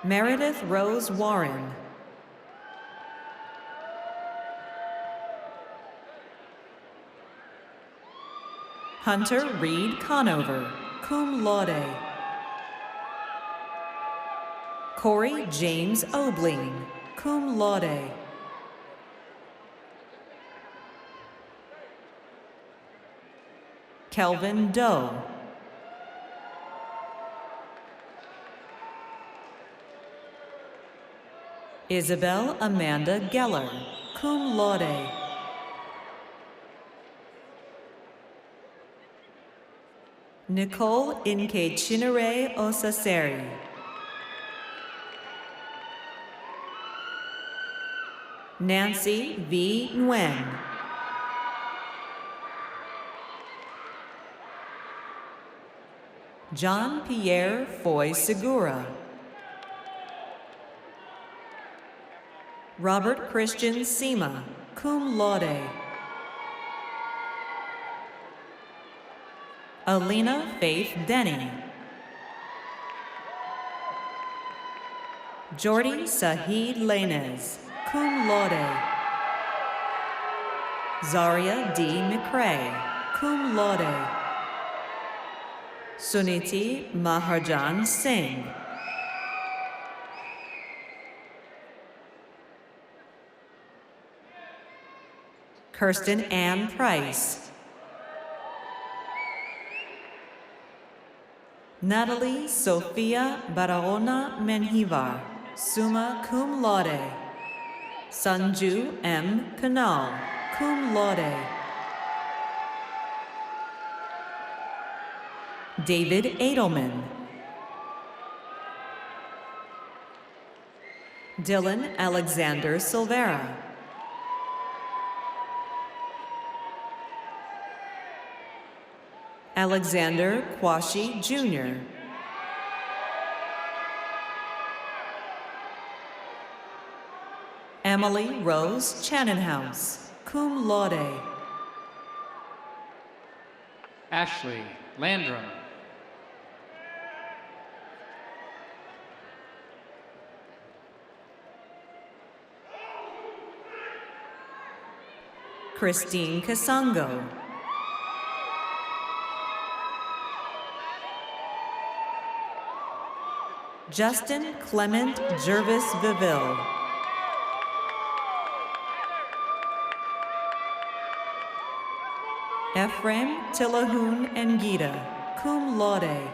Meredith Rose Warren. Hunter Reed Conover, cum laude. Corey James Obling, cum laude. Kelvin Doe. Isabel Amanda Geller, cum laude. Nicole Inke Chinere Osaseri. Nancy V. Nguyen. John Pierre Foy Segura. Robert Christian Sema, cum laude. Alina Faith Denny. Jordy Sahid Lainez, cum laude. Zaria D. McCrae, cum laude. Suniti Maharjan Singh. Kirsten Ann Price. Natalie Sofia Barahona Menjivar, summa cum laude. Sanju M. Kanal, cum laude. David Edelman. Dylan Alexander Silvera. Alexander Kwashi Jr. Emily Rose Channonhouse, cum laude. Ashley Landrum. Christine Kasango. Justin Clement Jervis Viville. Ephraim Tillahun Ngita, cum laude.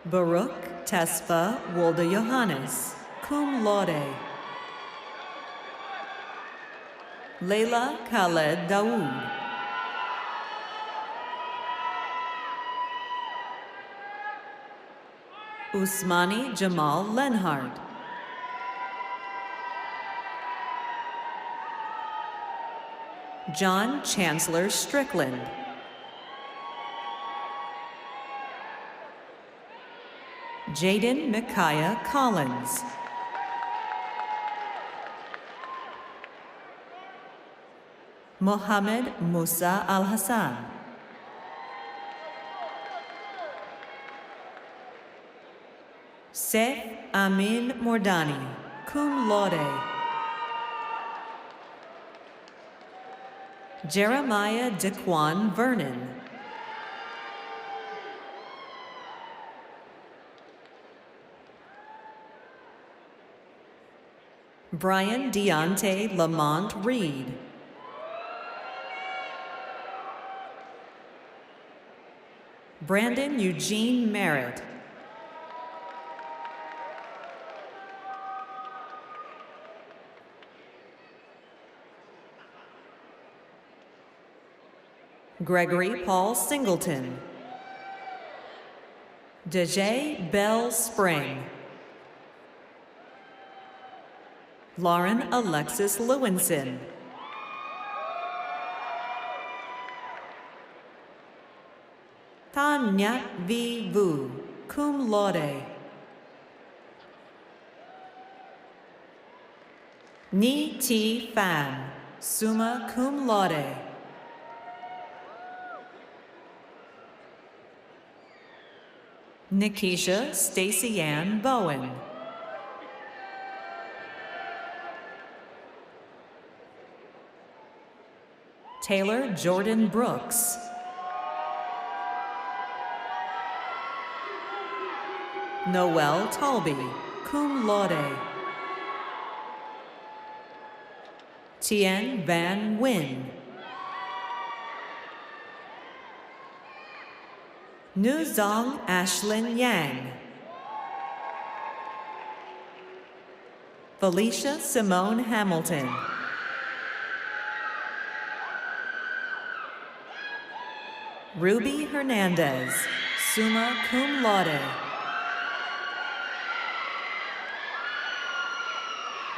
Baruch Tesfa Wolde Johannes, cum laude. Leila Khaled Dawood. Usmani Jamal Lenhart. John Chancellor Strickland. Jaden Micaiah Collins. Mohammed Musa Al-Hassan. Seth Amin Mordani, cum laude. Jeremiah Dequan Vernon. Brian Deontay Lamont Reed. Brandon Eugene Merritt. Gregory Paul Singleton. Dejay Bell Spring. Lauren Alexis Lewinson. Tanya V. Vu, cum laude. Ni T. Fan, summa cum laude. Nikisha Stacy Ann Bowen. Taylor Jordan Brooks. Noel Talby, cum laude. Tien Van Nguyen. Nu Zong Ashlyn Yang. Felicia Simone Hamilton. Ruby Hernandez, summa cum laude.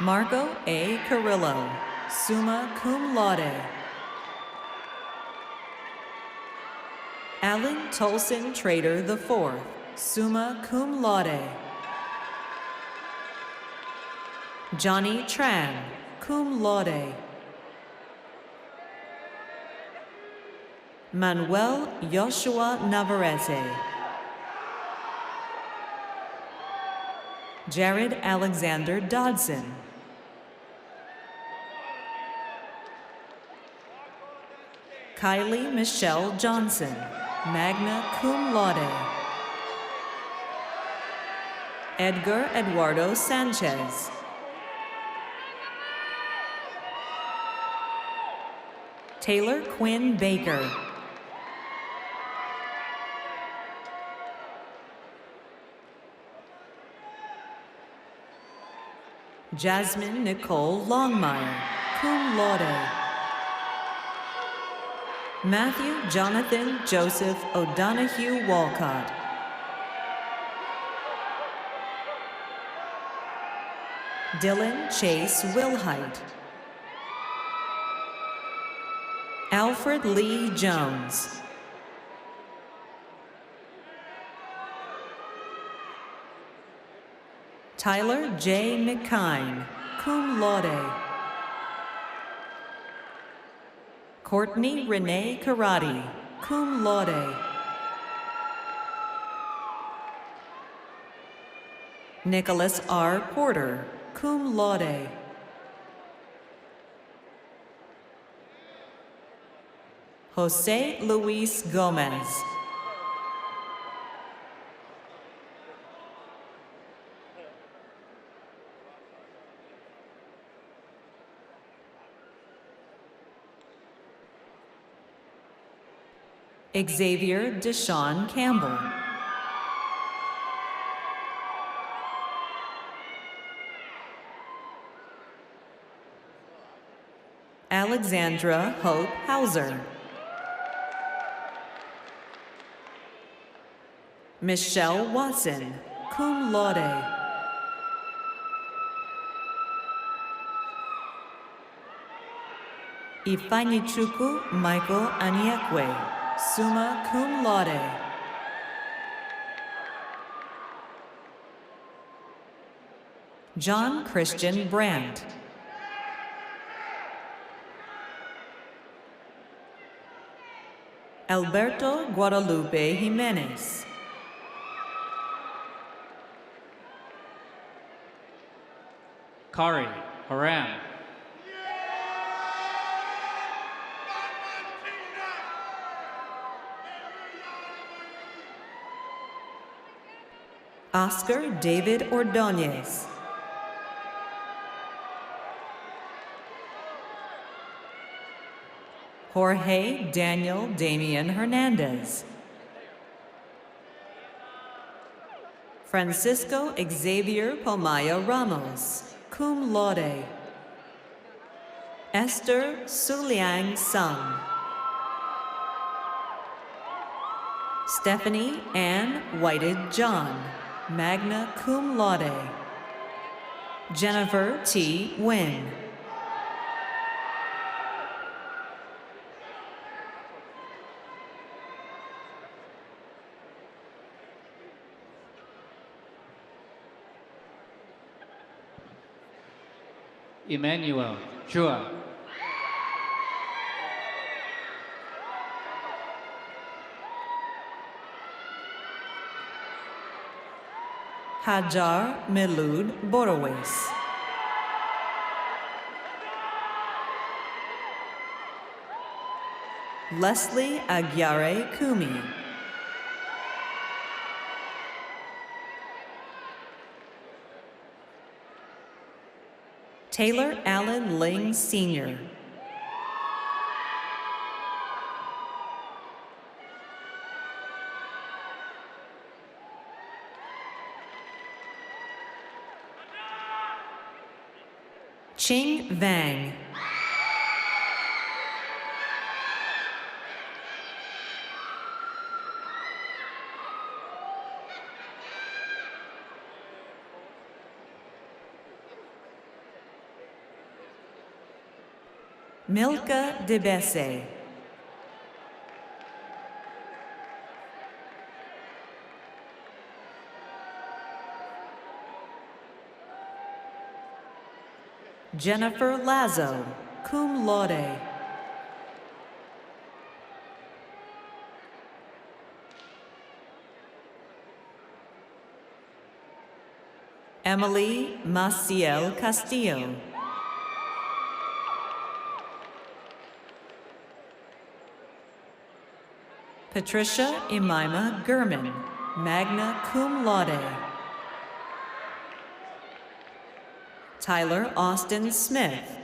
Marco A. Carrillo, summa cum laude. Alan Tolson Trader IV, summa cum laude. Johnny Tran, cum laude. Manuel Joshua Navarrete. Jared Alexander Dodson. Kylie Michelle Johnson, magna cum laude. Edgar Eduardo Sanchez. Taylor Quinn Baker. Jasmine Nicole Longmire, cum laude. Matthew Jonathan Joseph O'Donoghue Walcott. Dylan Chase Wilhite. Alfred Lee Jones. Tyler J. McKine, cum laude. Courtney Renee Karate, cum laude. Nicholas R. Porter, cum laude. Jose Luis Gomez. Xavier Deshawn Campbell. Alexandra Hope Hauser. Michelle Watson, cum laude. Ifeanyichukwu Michael Aniekwe, summa cum laude. John Christian Brandt. Alberto Guadalupe Jimenez. Kari Haram. Oscar David Ordonez. Jorge Daniel Damian Hernandez. Francisco Xavier Pomaya Ramos, cum laude. Esther Suliang Sung. Stephanie Ann Whited John, magna cum laude. Jennifer T. Nguyen. Emmanuel Chua. Hajar Milud Borowis. Leslie Aguirre Kumi. Taylor Allen Ling Sr. Ching Vang. Milka Debese. Jennifer Lazo, cum laude. Emily Maciel Castillo. Patricia Emima Gurman, magna cum laude. Tyler Austin Smith.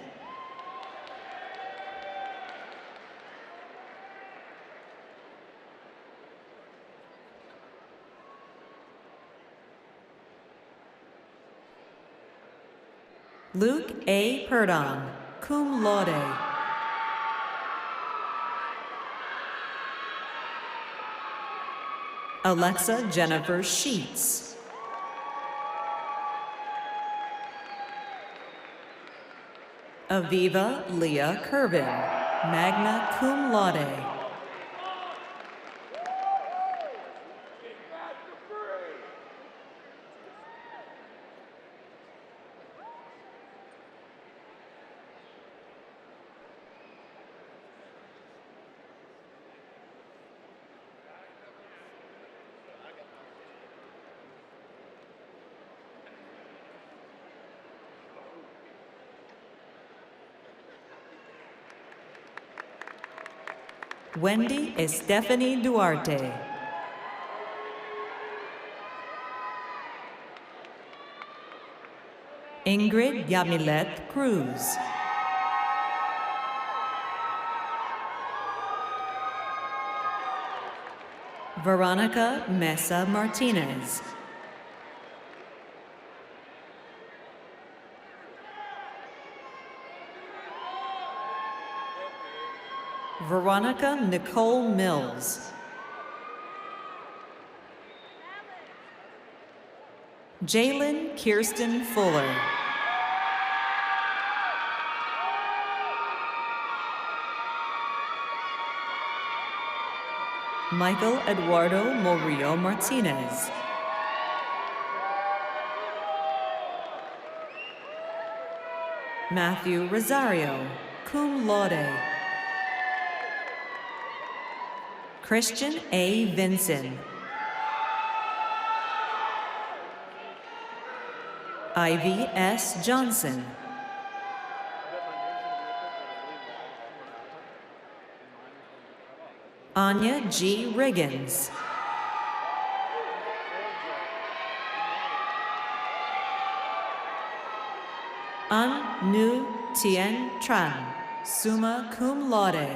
Luke A. Perdon, cum laude. Alexa Jennifer Sheets. Aviva Leah Kerbin, magna cum laude. Wendy Estefany Duarte. Ingrid Yamilet Cruz. Veronica Mesa Martinez. Veronica Nicole Mills. Jalen Kirsten Fuller. Michael Eduardo Murillo Martinez. Matthew Rosario, cum laude. Christian A. Vinson. Ivy S. Johnson. Anya G. Riggins. An Nu Tien Tran, summa cum laude.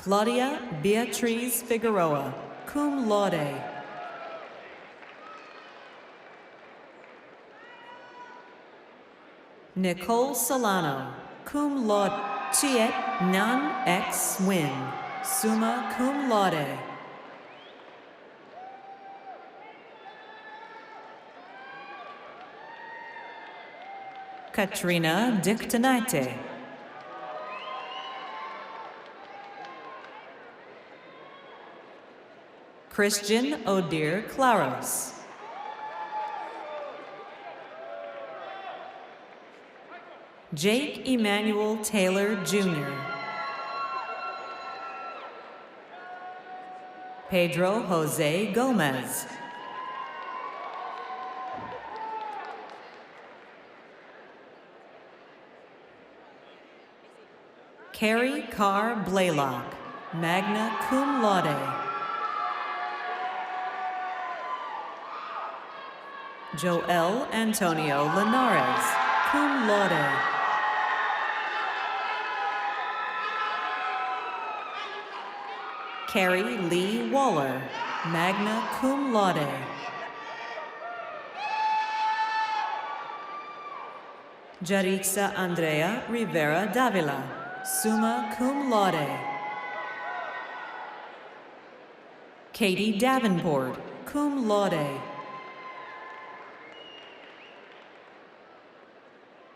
Claudia Beatriz Figueroa, cum laude. Nicole Solano, cum laude. Chiet Nan X Win, summa cum laude. Katrina Dictonite. Christian Odir Claros. Jake Emmanuel Taylor, Jr. Pedro Jose Gomez. Carrie Carr Blaylock, magna cum laude. Joel Antonio Linares, cum laude. Carrie Lee Waller, magna cum laude. Jarixa Andrea Rivera Davila, summa cum laude. Katie Davenport, cum laude.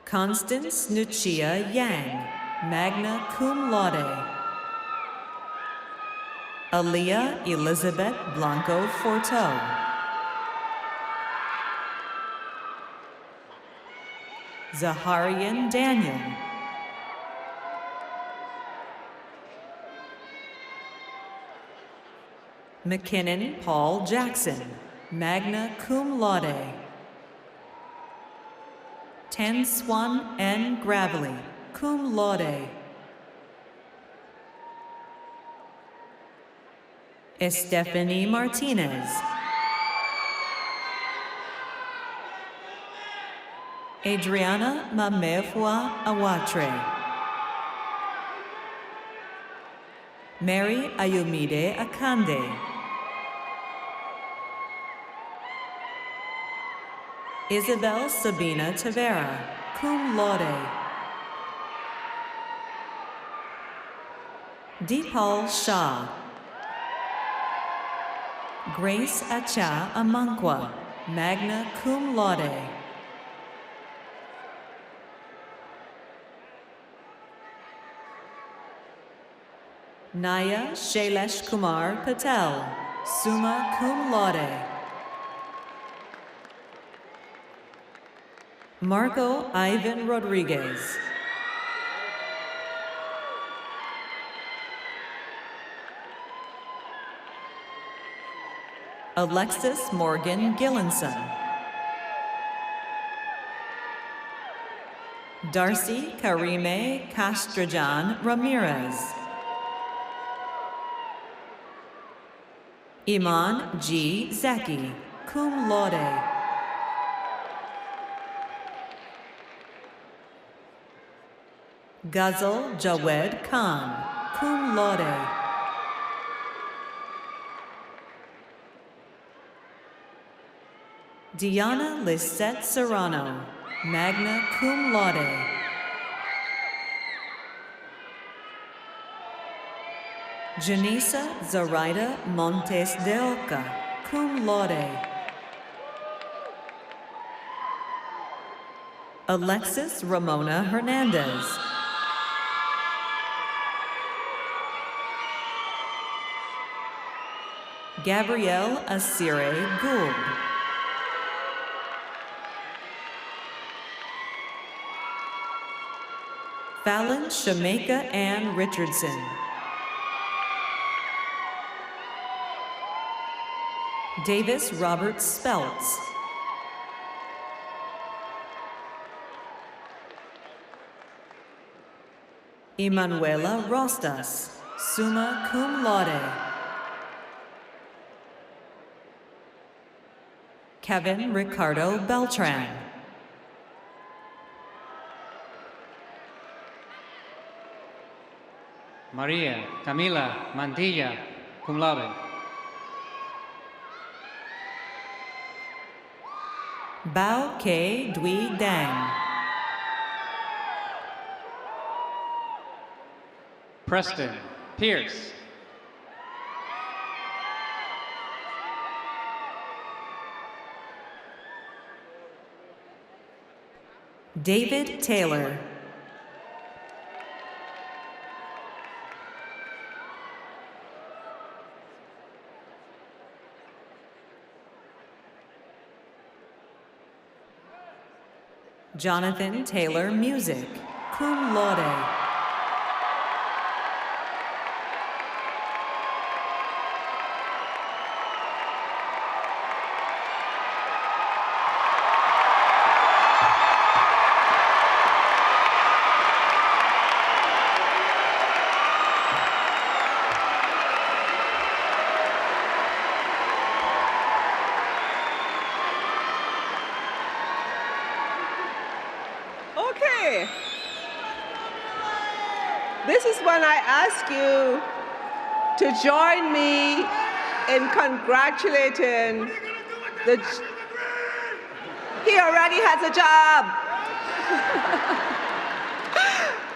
Constance Nuchia Yang, magna cum laude. Aaliyah Elizabeth Blanco Forteau. Zaharian Daniel. McKinnon Paul Jackson, magna cum laude. Tan Swan N. Gravely, cum laude. Estefany Martinez. Adriana Mamefua Awatre. Mary Ayumide Akande. Isabel Sabina Tavera, cum laude. Deepal Shah. Grace Acha Amankwa, magna cum laude. Naya Shailesh Kumar Patel, summa cum laude. Marco Ivan Rodriguez. Alexis Morgan Gillenson. Darcy Karime Castrajan Ramirez. Iman G. Zaki, cum laude. Ghazal Jawed Khan, cum laude. Diana Lisette Serrano, magna cum laude. Janisa Zoraida Montes de Oca, cum laude. Alexis Ramona Hernandez. Gabrielle Asire Gould. Fallon Shameka Ann Richardson. Davis Robert Speltz. Emanuela Rostas, summa cum laude. Kevin Ricardo Beltran. Maria Camila Mantilla, cum laude. Bao K. Dui Dang. Preston Pierce. David Taylor. Jonathan Taylor Music, cum laude. Okay. This is when I ask you to join me in congratulating the... He already has a job.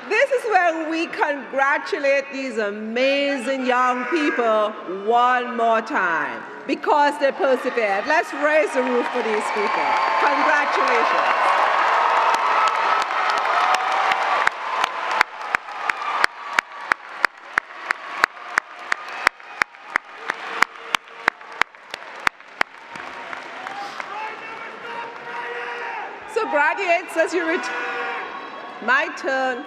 This is where we congratulate these amazing young people one more time because they persevered. Let's raise the roof for these people. Congratulations. So graduates, as you my turn.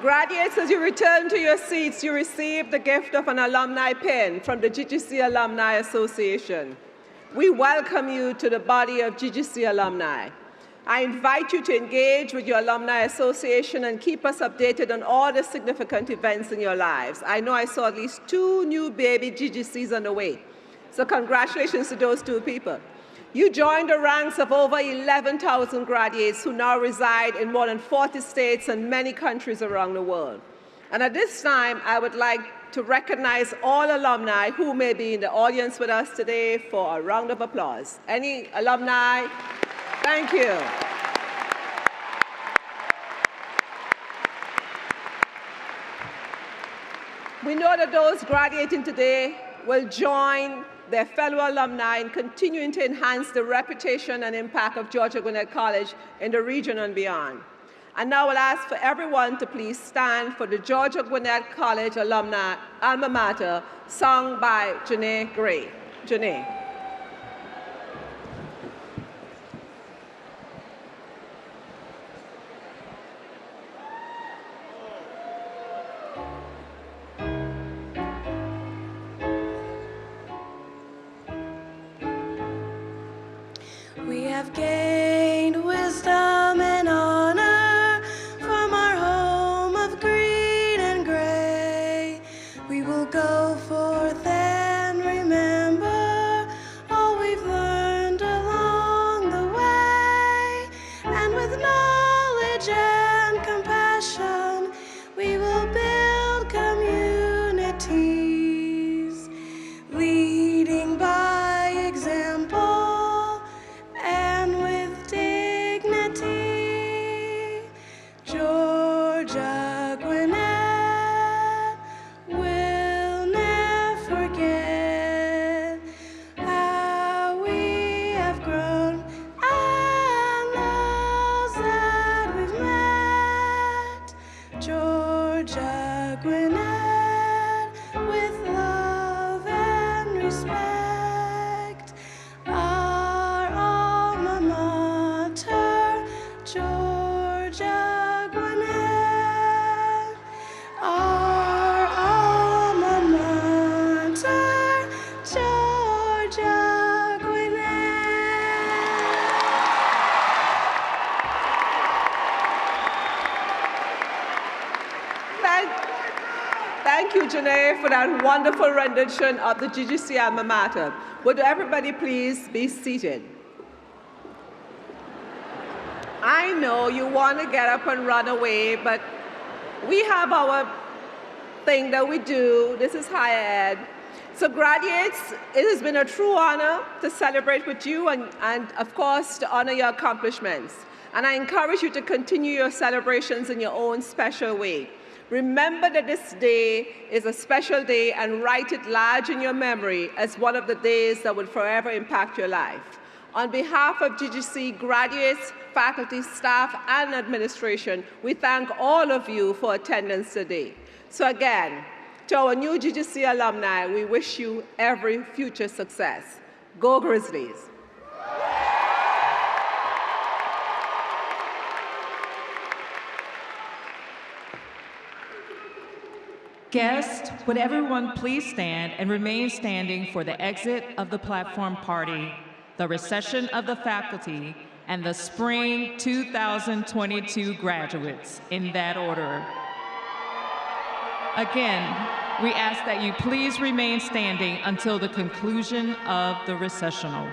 Graduates, as you return to your seats, you receive the gift of an alumni pin from the GGC Alumni Association. We welcome you to the body of GGC alumni. I invite you to engage with your alumni association and keep us updated on all the significant events in your lives. I know I saw at least 2 new baby GGCs on the way. So congratulations to those 2 people. You joined the ranks of over 11,000 graduates who now reside in more than 40 states and many countries around the world. And at this time, I would like to recognize all alumni who may be in the audience with us today for a round of applause. Any alumni? Thank you. We know that those graduating today will join their fellow alumni in continuing to enhance the reputation and impact of Georgia Gwinnett College in the region and beyond. And now I'll ask for everyone to please stand for the Georgia Gwinnett College alumni alma mater, sung by Janae Gray. Janae. We have gained wisdom and honor from our home of green and gray. We will go forth and remember all we've learned along the way. And with knowledge and compassion, we will build communities, leading by example. Georgia Gwinnett will never forget how we have grown and those that we've met. Georgia Gwinnett with love and respect. Our alma mater, Georgia. Thank you, Janae, for that wonderful rendition of the GGC alma mater. Would everybody please be seated? I know you want to get up and run away, but we have our thing that we do. This is higher ed. So graduates, it has been a true honor to celebrate with you and of course, to honor your accomplishments. And I encourage you to continue your celebrations in your own special way. Remember that this day is a special day and write it large in your memory as one of the days that will forever impact your life. On behalf of GGC graduates, faculty, staff, and administration, we thank all of you for attendance today. So again, to our new GGC alumni, we wish you every future success. Go Grizzlies! Guests, would everyone please stand and remain standing for the exit of the platform party, the recession of the faculty, and the spring 2022 graduates, in that order. Again, we ask that you please remain standing until the conclusion of the recessional.